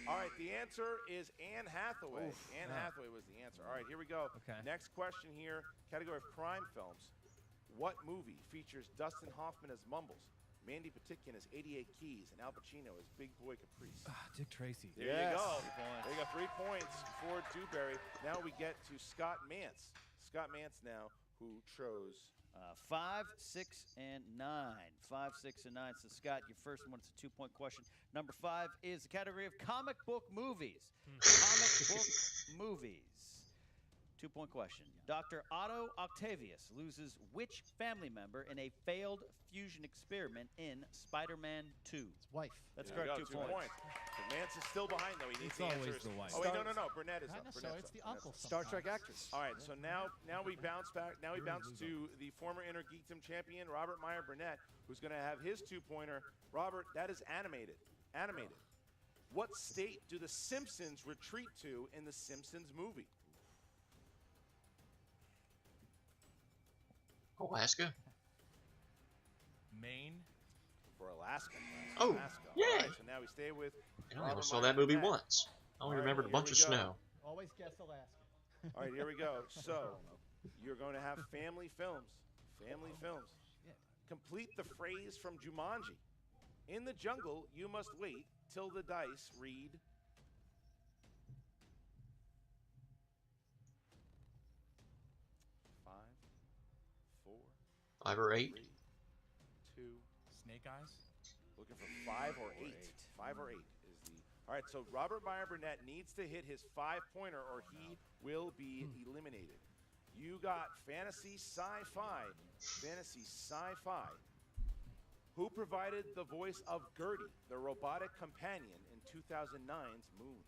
All right, the answer is Anne Hathaway. Oof. Anne Hathaway was the answer. All right, here we go. Okay. Next question here, category of crime films. What movie features Dustin Hoffman as Mumbles? Mandy Patinkin as 88 Keys, and Al Pacino as Big Boy Caprice. Dick Tracy. There you go. There you go, 3 points for Dewberry. Now we get to Scott Mantz. Scott Mantz now, who chose 5, 6, and 9. 5, 6, and 9. So, Scott, your first one is a 2-point question. Number 5 is the category of comic book movies. Comic book movies. 2-point question. Dr. Otto Octavius loses which family member in a failed fusion experiment in Spider-Man 2? His wife. That's There you correct. go, 2 points. So Mantz is still behind, though. He needs It's to always answer. the wife. Oh, wait, no. Burnett is Not up. necessarily. Burnett's It's the up. uncle. Star Trek sometimes. actress. All right, so now we bounce back. Now we bounce to the former Inner Geekdom champion, Robert Meyer Burnett, who's going to have his 2-pointer. Robert, that is animated. Animated. What state do the Simpsons retreat to in the Simpsons movie? Alaska? Maine. For Alaska. Oh, Alaska. yay. All right, so now we stay with I only Robert saw Meyer that movie Burnett. once. I only All right, remembered a here bunch we of go. snow. Always guess Alaska. All right, here we go. So, you're going to have family films. Family films. Complete the phrase from Jumanji. In the jungle, you must wait till the dice read. Five, 4, 5 or 8? 3, 2. Snake Eyes. Looking for 5 or 8. 5 or 8 is the. All right, so Robert Meyer Burnett needs to hit his 5-pointer or he will be eliminated. You got fantasy sci-fi. Fantasy sci-fi. Who provided the voice of Gertie, the robotic companion in 2009's Moon?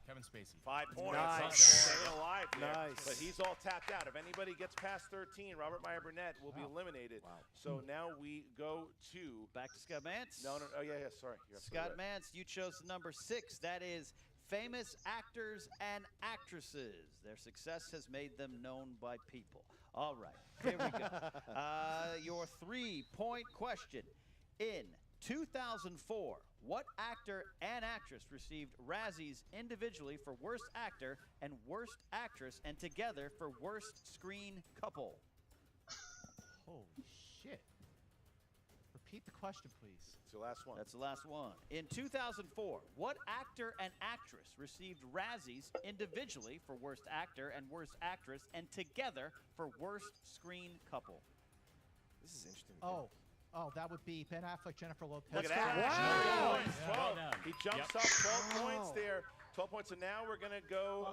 Kevin Spacey. 5 points. Nice. Staying alive there. Nice. But he's all tapped out. If anybody gets past 13, Robert Meyer Burnett will be eliminated. Wow. So now we go to. Back to Scott Mantz. No. Oh, yeah. Sorry. You're Scott absolutely right. Mantz, you chose the number 6. That is famous actors and actresses. Their success has made them known by people. All right, here we go. Your 3-point question. In 2004, what actor and actress received Razzies individually for Worst Actor and Worst Actress and together for Worst Screen Couple? Holy shit. Repeat the question, please. It's your last one. That's the last one. In 2004, what actor and actress received Razzies individually for Worst Actor and Worst Actress and together for Worst Screen Couple? This is interesting. Oh, that would be Ben Affleck, Jennifer Lopez. Look at that. Wow. 12 points. 12. He jumps up 12 points there. 12 points. And now we're going to go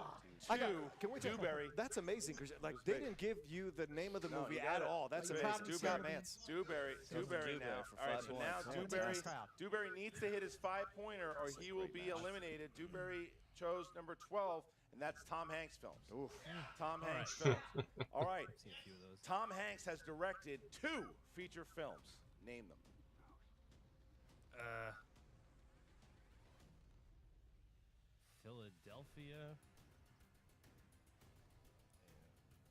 Can we to talk- Dewberry. That's amazing, because like It was they big. didn't give you the name of the No, movie you got at it. all. That's It's amazing. Dewberry. Scott Mantz. Dewberry Dewberry now. for All right, 5 so points. now All right, Dewberry, Mantz proud. Dewberry needs to hit his 5-pointer or he will be eliminated. Dewberry chose number 12, and that's Tom Hanks films. Oof. Tom Hanks films. All right. I've seen a few of those. Tom Hanks has directed 2 feature films. Name them. Philadelphia.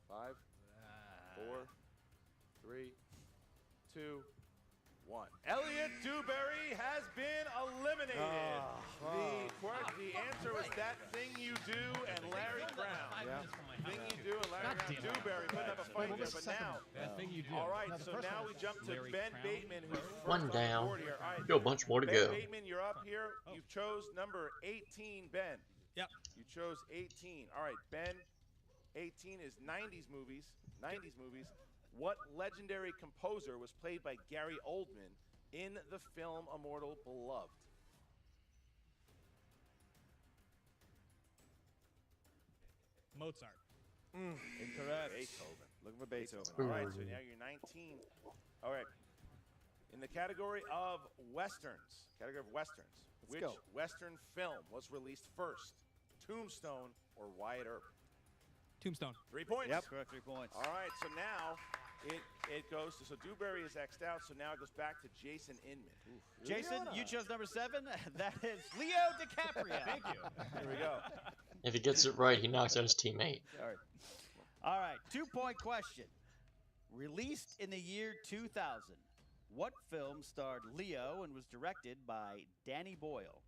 5, 4, 3, 2, 1. Eliot Dewberry has been eliminated. The answer was That Thing You Do and Larry Brown. Thing You Do and Larry Brown. Dewberry putting up a fight there, but now. That thing you do. All right, No, the so first now one we was jump to Larry Ben Crown. Bateman, who's first One on the down. board here. All right, Still a bunch more to Ben go. Bateman, you're up here. You chose number 18, Ben. Yep. You chose 18. All right, Ben. 18 is 90s movies. 90s movies. What legendary composer was played by Gary Oldman in the film Immortal Beloved? Mozart. Incorrect. Beethoven. Looking for Beethoven. All right, so now you're 19. All right. In the category of westerns, which go. western film was released first? Tombstone or Wyatt Earp? Tombstone. 3 points. Yep. Correct, 3 points. All right, so now it goes to, so Dewberry is X'd out, so now it goes back to Jason Inman. Jason, you chose number 7. That is Leo DiCaprio. Thank you. Here we go. If he gets it right, he knocks out his teammate. All right, 2-point question. Released in the year 2000, what film starred Leo and was directed by Danny Boyle?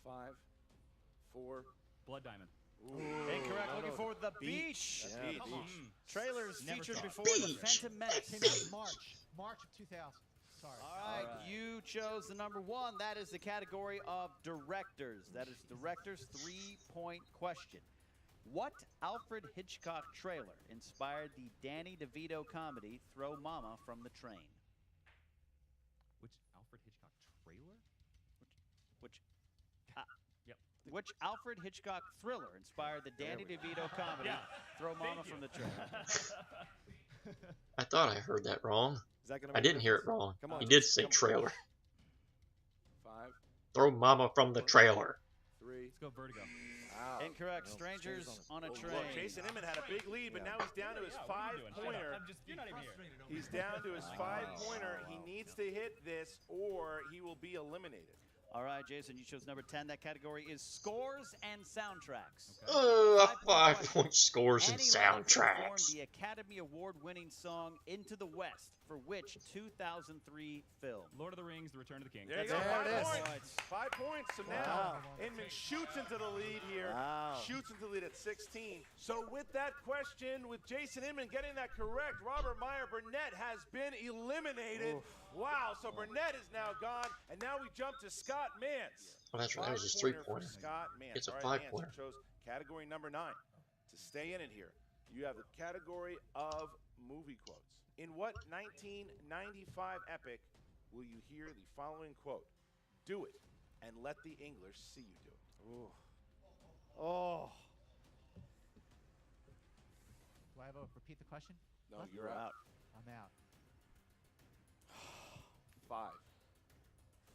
5, 4. Blood Diamond. Incorrect. Looking for the beach. Yeah, Beach. beach. Trailers Never featured saw it. before the Beach. Phantom Menace. Came out in March of 2000. Sorry. All right, you chose the number 1. That is the category of directors. That is directors' 3-point question. What Alfred Hitchcock trailer inspired the Danny DeVito comedy Throw Mama from the Train? Which Alfred Hitchcock trailer? Which Alfred Hitchcock thriller inspired the Danny DeVito comedy Throw Mama from the Train? I thought I heard that wrong. Is that gonna I make didn't a hear it difference? wrong. Come on, He did Jason, say come on. trailer. 5, Throw mama from the trailer. 3. Let's go Vertigo. Wow. Incorrect. No, Strangers on a Oh, Train. look, Jason Inman had a big lead, but now he's down to his Yeah, what are you doing? Shut up. 5-pointer. You're not even here. He's down to his 5-pointer. He needs to hit this, or he will be eliminated. All right, Jason, you chose number 10. That category is scores and soundtracks. A 5-point 5-point scores and Annie Lennox performed soundtracks. the Academy Award-winning song "Into the West" for which 2003 film? Lord of the Rings, The Return of the King. There you go. There 5 it is. points. 5 points. So now Wow. Inman shoots into the lead here. Wow. Shoots into the lead at 16. So with that question, with Jason Inman getting that correct, Robert Meyer Burnett has been eliminated. Oof. Wow. So Burnett is now gone, and now we jump to Scott Mantz. Oh, that's right. That was his 5-pointer 3-pointer. for Scott Mantz. It's a All right, Mantz, 5-pointer. you chose category number 9. To stay in it here, you have the category of movie quotes. In what 1995 epic will you hear the following quote? Do it, and let the English see you do it. Ooh. Oh. Do I have a repeat the question? No, What? you're out. I'm out. 5,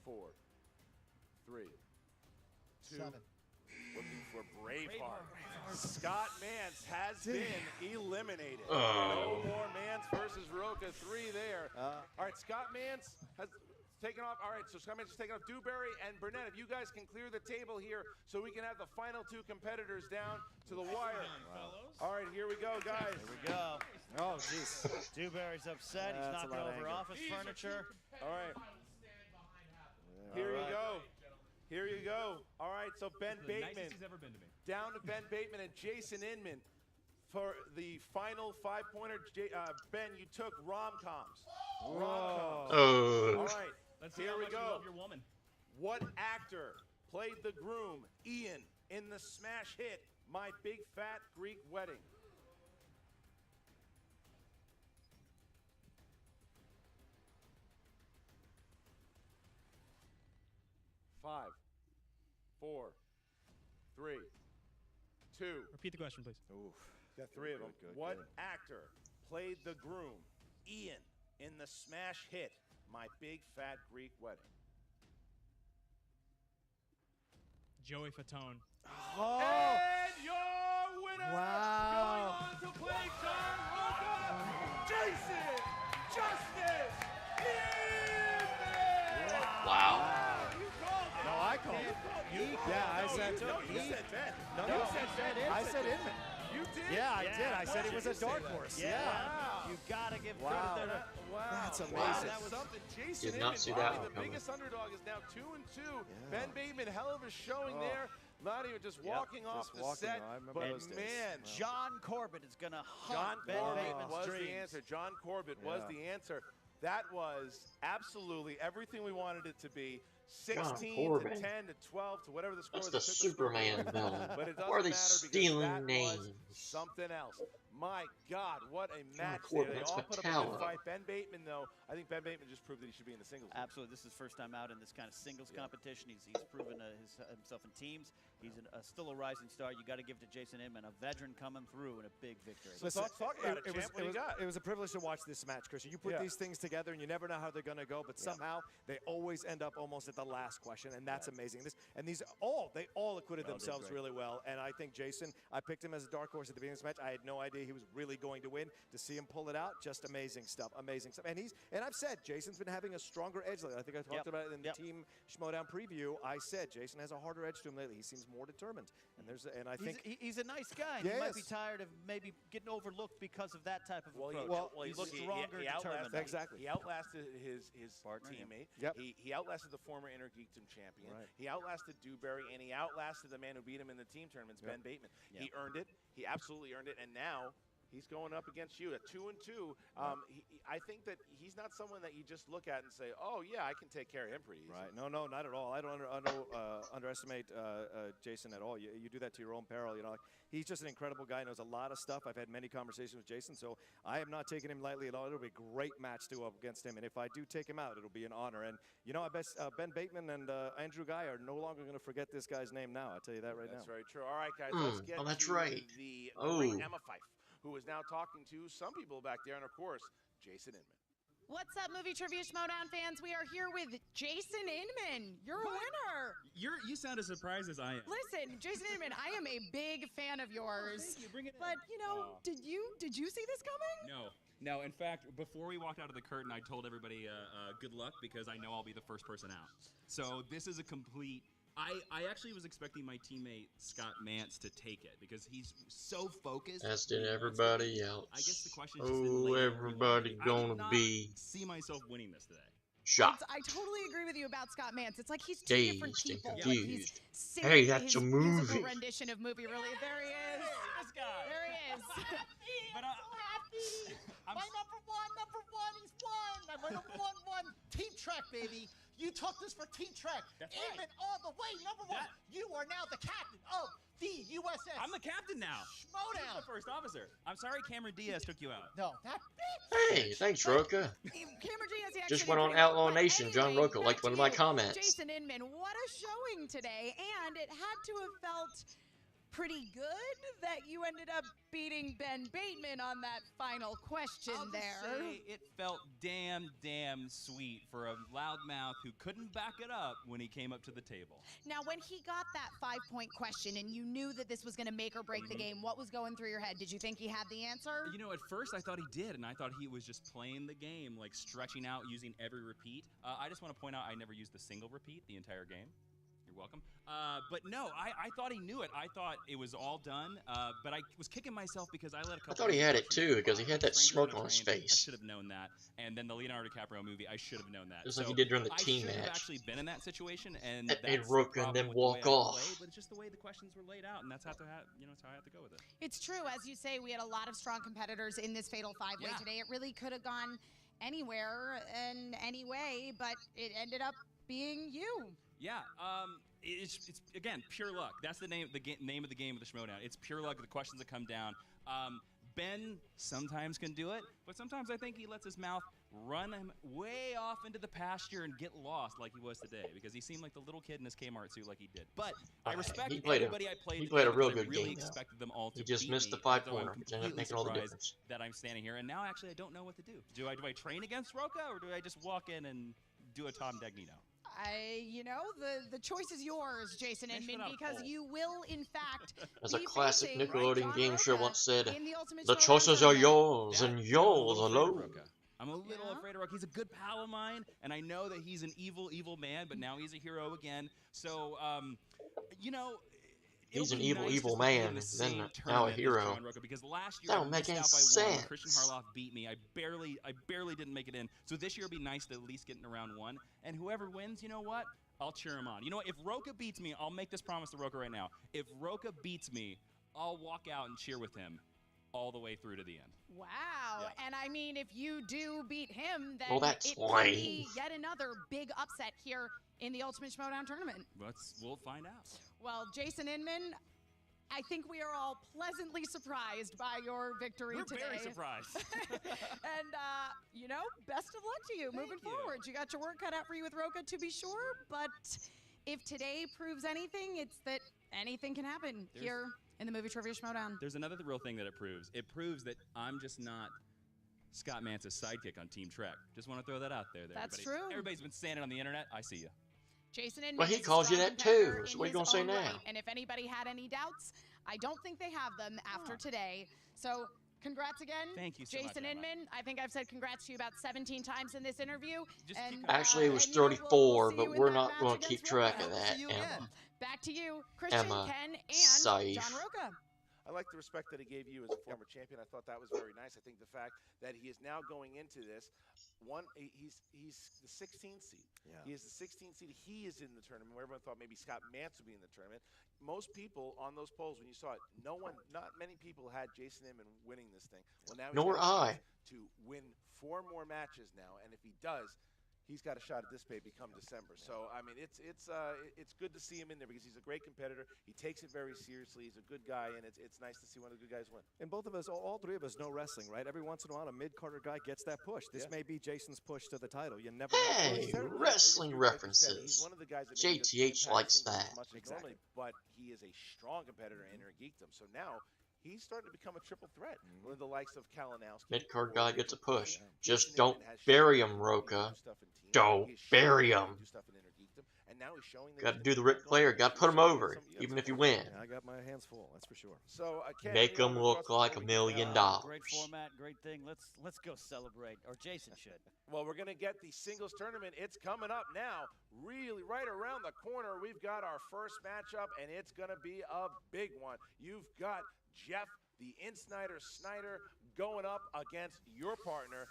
4, 3, 2. 7. Looking for Braveheart. Scott Mantz has been eliminated. Oh. No more Mantz versus Roca. 3 there. All right, Scott Mantz has taken off. All right, so Scott Mantz has taken off Dewberry and Burnett. If you guys can clear the table here so we can have the final 2 competitors down to the wire. All right, here we go, guys. Here we go. Oh, jeez. Dewberry's upset. He's That's a knocking lot of over anger. office furniture. All right. Here you go. Here you go. All right, so Ben This is the Bateman. nicest he's ever been to me. Down to Ben Bateman and Jason Inman for the final 5-pointer. Ben, you took rom-coms. Rom-coms. Oh. All right, Let's see here how we much you go. love your woman. What actor played the groom, Ian, in the smash hit, My Big Fat Greek Wedding? Five, 4, 3, 2. Repeat the question, please. Oof. Got 3 of them. Good, What good. actor played the groom, Ian, in the smash hit, My Big Fat Greek Wedding? Joey Fatone. Oh. And your winner Wow. going on to play John Roca, Jason Justice Inman! Wow. You called it. No, I called it. Yeah, I said. You said Ben. No, You no. said Ben. I said Inman. You did? Yeah, I did. I Yeah, said he why was did a you say dark that? horse. Yeah. Wow. You gotta give Wow. credit there. Wow. That's Wow, amazing. that was something. Jason Did not Inman, see probably that one the coming. biggest underdog, is now 2-2. Yeah. Ben Bateman, hell of a showing Oh. there. Not even just walking off Just the walking, set, I remember but those days. man, Wow. John Corbett is gonna John hunt Ben Corbett Bateman's was dreams. the answer. John Corbett was Yeah. the answer. That was absolutely everything we wanted it to be. 16 to Corbett. 10 to 12 to whatever the score That's was. the I took score Superman from. villain. But it doesn't Why are they matter because stealing that names? was something else. My God, what a match Corbett, there. They that's all put up a Metallo. good fight. Ben Bateman, though, I think Ben Bateman just proved that he should be in the singles. Absolutely, this is his first time out in this kind of singles competition. He's proven himself in teams. He's still a rising star. You got to give it to Jason Inman, a veteran coming through in a big victory. So talk about it, champ. What do you got? It was a privilege to watch this match, Christian. You put Yeah. these things together, and you never know how they're going to go, but somehow they always end up almost at the last question, and that's amazing. They all acquitted themselves really well, and I think Jason, I picked him as a dark horse at the beginning of this match. I had no idea he was really going to win. To see him pull it out, just amazing stuff. Amazing stuff. And I've said Jason's been having a stronger edge lately. I think I talked about it in the team Schmoedown preview. I said Jason has a harder edge to him lately. He seems more determined. And I think he's a nice guy. Yes. He might be tired of maybe getting overlooked because of that type of approach. He looks stronger, determined. Exactly. He outlasted his Partner, teammate. Yep. He outlasted the former Intergeekdom champion. Right. He outlasted Dewberry, and he outlasted the man who beat him in the team tournaments, Ben Bateman. He earned it. He absolutely earned it. And now he's going up against you at 2-2. I think that he's not someone that you just look at and say, "Oh yeah, I can take care of him pretty easy." Right. No, not at all. I don't underestimate Jason at all. You do that to your own peril. You know, like, he's just an incredible guy. Knows a lot of stuff. I've had many conversations with Jason, so I am not taking him lightly at all. It'll be a great match to go up against him, and if I do take him out, it'll be an honor. And you know, I bet Ben Bateman and Andrew Guy are no longer going to forget this guy's name now. I'll tell you that right now. That's very true. All right, guys, let's get that's to right. the great Emma Fife, who is now talking to some people back there, and of course, Jason Inman. What's up, Movie Trivia Schmoedown fans? We are here with Jason Inman. You're a winner. You sound as surprised as I am. Listen, Jason Inman, I am a big fan of yours. Thank you. Bring it in. But you know, did you see this coming? No. In fact, before we walked out of the curtain, I told everybody good luck because I know I'll be the first person out. So this is a complete. I actually was expecting my teammate Scott Mantz to take it because he's so focused. As did everybody else. I guess the question is just in the later everybody gonna be see myself winning this today. shocked. I totally agree with you about Scott Mantz. It's like he's two different Dazed and people. confused. Like he's singing Hey, that's his a musical movie. rendition of movie. Really, there he is. This guy. There he is. But My number one, he's won. I'm number one. Team Trek, baby. You took this for Team Trek. That's Inman right. all the way, number one. You are now the captain of the USS. I'm the captain now. Schmoedown. I'm the first officer. I'm sorry Cameron Diaz took you out. No, that Hey, thanks, Roka. Cameron Diaz actually Just went on pretty well, Outlaw but Nation. John anyway, Roka liked back one of to my you. comments. Jason Inman, what a showing today, and it had to have felt pretty good that you ended up beating Ben Bateman on that final question I'll just there. say it felt damn sweet for a loudmouth who couldn't back it up when he came up to the table. Now, when he got that 5-point question and you knew that this was going to make or break the game, what was going through your head? Did you think he had the answer? You know, at first I thought he did, and I thought he was just playing the game, like stretching out, using every repeat. I just want to point out I never used a single repeat the entire game. You're welcome. But no, I thought he knew it. I thought it was all done, but I was kicking myself because I let a couple. I thought he had it too because he had that Stranger smoke on his Train, I face. should have known that. And then the Leonardo DiCaprio movie, I should have known that. Just like he did during the I team should have match. actually been in that situation, and That made that's Roka the and then problem with the walk way I off. played, but it's just the way the questions were laid out, and that's how it's how I have to go with it. It's true. As you say, we had a lot of strong competitors in this Fatal Five-Way today. It really could have gone anywhere and any way, but it ended up being you. Yeah, it's again pure luck. That's the name of the game of the Schmoedown. It's pure luck. The questions that come down. Ben sometimes can do it, but sometimes I think he lets his mouth run him way off into the pasture and get lost like he was today because he seemed like the little kid in his Kmart suit like he did. But I respect everybody I played. He played a real I good really game. expected them all to He just beat missed me, the 5-pointer, although I'm which ended up completely making all the surprised difference. that I'm standing here, and now actually I don't know what to do. Do I train against Roka, or do I just walk in and do a Tom Dagnino? The choice is yours, Jason Inman, because you will, in fact, As a be classic facing Nickelodeon game show Roka once said, in the Ultimate the Schmoedown choices are Tournament. yours and yours alone. I'm a little afraid of Roka. He's a good pal of mine, and I know that he's an evil man, but now he's a hero again. So, He's an evil man, then now a hero. Because last year That don't I make missed any out by one. sense. Christian Harloff beat me. I barely didn't make it in. So this year it'd be nice to at least get in round one. And whoever wins, you know what? I'll cheer him on. You know what? If Roka beats me, I'll make this promise to Roka right now. If Roka beats me, I'll walk out and cheer with him all the way through to the end. Wow. Yeah. And I mean, if you do beat him, then Well, that's it could lame. be yet another big upset here in the Ultimate Schmoedown Tournament. We'll find out. Well, Jason Inman, I think we are all pleasantly surprised by your victory We're today. very surprised. And, best of luck to you moving forward. You got your work cut out for you with Roka, to be sure, but if today proves anything, it's that anything can happen here in the Movie Trivia Schmoedown. There's another real thing that it proves. It proves that I'm just not Scott Mantz's sidekick on Team Trek. Just want to throw that out there. That's everybody. true. Everybody's been saying it on the internet. I see you. Jason Inman Well, he is a calls you strong that too, competitor so in what are you his gonna say own now? right. And if anybody had any doubts, I don't think they have them after today. So Congrats again. Thank you so much, Jason Emma. Inman. I think I've said congrats to you about 17 times in this interview. Just And, keep Actually, it was and, you know, 34, see but you in we're that not match going to keep against track Roca. of that, See you Emma. again. Back to you, Christian, Emma, Ken, and Saif. John Roca. I like the respect that he gave you as a former champion. I thought that was very nice. I think the fact that he is now going into this, he's the 16th seed. Yeah. He is the 16th seed. He is in the tournament where everyone thought maybe Scott Mantz would be in the tournament. Most people on those polls, when you saw it, not many people had Jason Inman winning this thing. Well, now he's Nor got a I. chance to win 4 more matches now, and if he does, he's got a shot at this baby come December. So I mean, it's good to see him in there because he's a great competitor. He takes it very seriously. He's a good guy, and it's nice to see one of the good guys win. And both of us, all 3 of us know wrestling, right? Every once in a while, a mid-carder guy gets that push. This may be Jason's push to the title. You never know. Hey, wrestling references. He's one of the guys that maybe doesn't JTH impact likes singles that. as much as normally, but he is a strong competitor in Geekdom. So now he's starting to become a triple threat with the likes of Kalinowski. Mid-card guy gets a push. Just don't bury him, Roca. Don't bury him. Got to do the Ric Flair. Got to put him over, even if you win. Yeah, I got my hands full, that's for sure. So Make him look like $1 million. Great format, great thing. Let's go celebrate, or Jason should. Well, we're going to get the singles tournament. It's coming up now. Really, right around the corner, we've got our first matchup, and it's going to be a big one. You've got Jeff, the Insnyder Snyder, going up against your partner,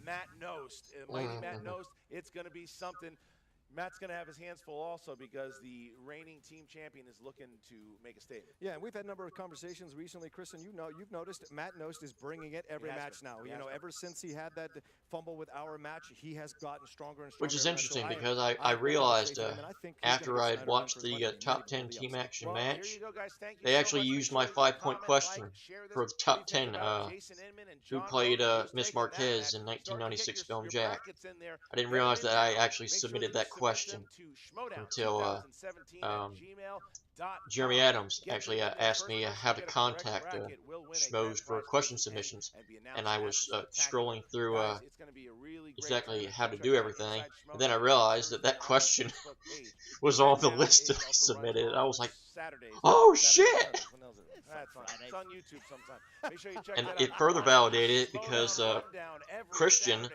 Matt Nost. Mighty Matt Nost. It's going to be something. Matt's going to have his hands full also because the reigning team champion is looking to make a statement. Yeah, and we've had a number of conversations recently, Chris, and you've noticed Matt Nost is bringing it every match now. You know, ever since he had that fumble with our match, he has gotten stronger and stronger. Which is interesting because I realized after I had watched the top 10 team action match, they actually used my 5-point question for the top 10 who played Miss Marquez in 1996 film Jack. I didn't realize that I actually submitted that question until Jeremy Adams actually asked me how to contact Schmoes for question submissions, and I was scrolling through exactly how to do everything, and then I realized that that question was on the list that I submitted. I was like, oh shit! It's on YouTube sometime. Make sure you check And that it out. further validated it because Christian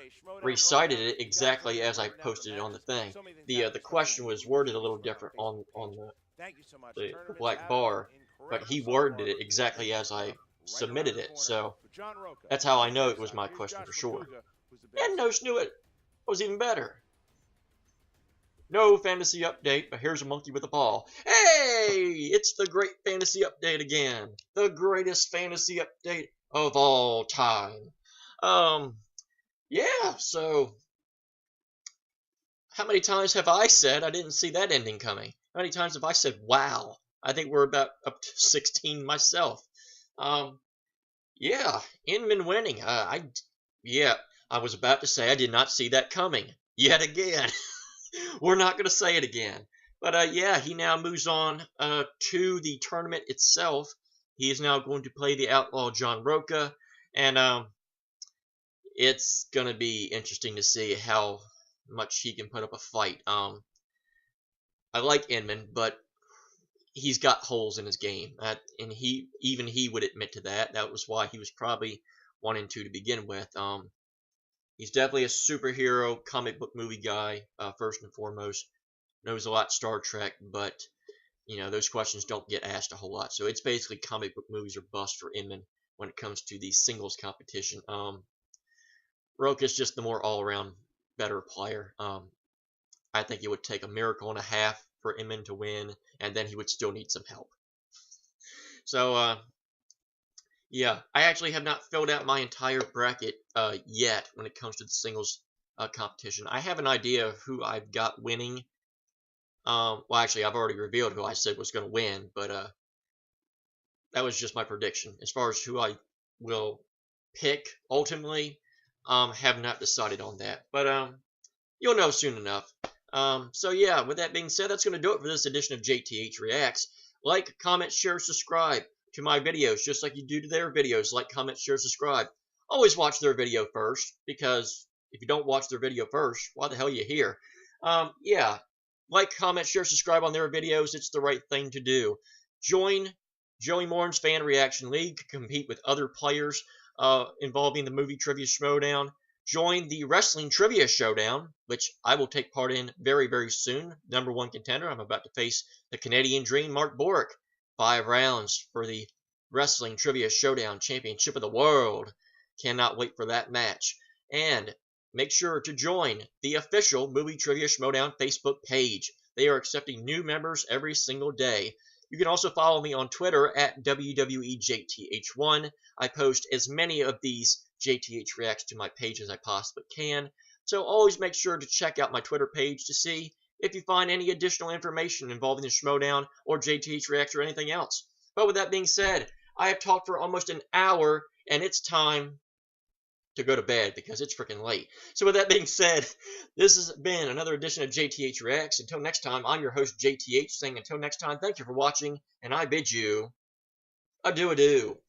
recited it exactly as I posted it on the thing. The question was worded a little different on the black bar, but he worded it exactly as I submitted it. So that's how I know it was my question for sure. And Nose knew it. It was even better. No fantasy update, but here's a monkey with a ball. Hey! It's the great fantasy update again. The greatest fantasy update of all time. Yeah, so how many times have I said I didn't see that ending coming? How many times have I said, wow? I think we're about up to 16 myself. Yeah, Inman winning. I was about to say I did not see that coming. Yet again. We're not going to say it again. But yeah, he now moves on to the tournament itself. He is now going to play the Outlaw John Roca. And it's going to be interesting to see how much he can put up a fight. I like Inman, but he's got holes in his game. And he would admit to that. That was why he was probably 1 and 2 to begin with. He's definitely a superhero, comic book movie guy, first and foremost. Knows a lot Star Trek, but, you know, those questions don't get asked a whole lot. So it's basically comic book movies or bust for Inman when it comes to the singles competition. Roca's just the more all-around better player. I think it would take a miracle and a half for Inman to win, and then he would still need some help. So, yeah, I actually have not filled out my entire bracket yet when it comes to the singles competition. I have an idea of who I've got winning. Well, actually, I've already revealed who I said was going to win, but that was just my prediction. As far as who I will pick ultimately, have not decided on that. But you'll know soon enough. So yeah, with that being said, that's going to do it for this edition of JTH Reacts. Like, comment, share, subscribe to my videos, just like you do to their videos. Like, comment, share, subscribe. Always watch their video first, because if you don't watch their video first, why the hell are you here? Yeah, like, comment, share, subscribe on their videos. It's the right thing to do. Join Joey Moran's Fan Reaction League to compete with other players involving the movie Trivia Schmoedown, join the Wrestling Trivia Showdown, which I will take part in very, very soon. #1 contender. I'm about to face the Canadian Dream, Mark Borick. 5 rounds for the Wrestling Trivia Showdown Championship of the World. Cannot wait for that match. And make sure to join the official Movie Trivia Schmoedown Facebook page. They are accepting new members every single day. You can also follow me on Twitter at WWEJTH1. I post as many of these JTH reacts to my page as I possibly can. So always make sure to check out my Twitter page to see if you find any additional information involving the Schmoedown or JTH reacts or anything else. But with that being said, I have talked for almost an hour, and it's time to go to bed because it's freaking late. So with that being said, this has been another edition of JTH Reacts. Until next time, I'm your host JTH saying until next time, thank you for watching, and I bid you adieu.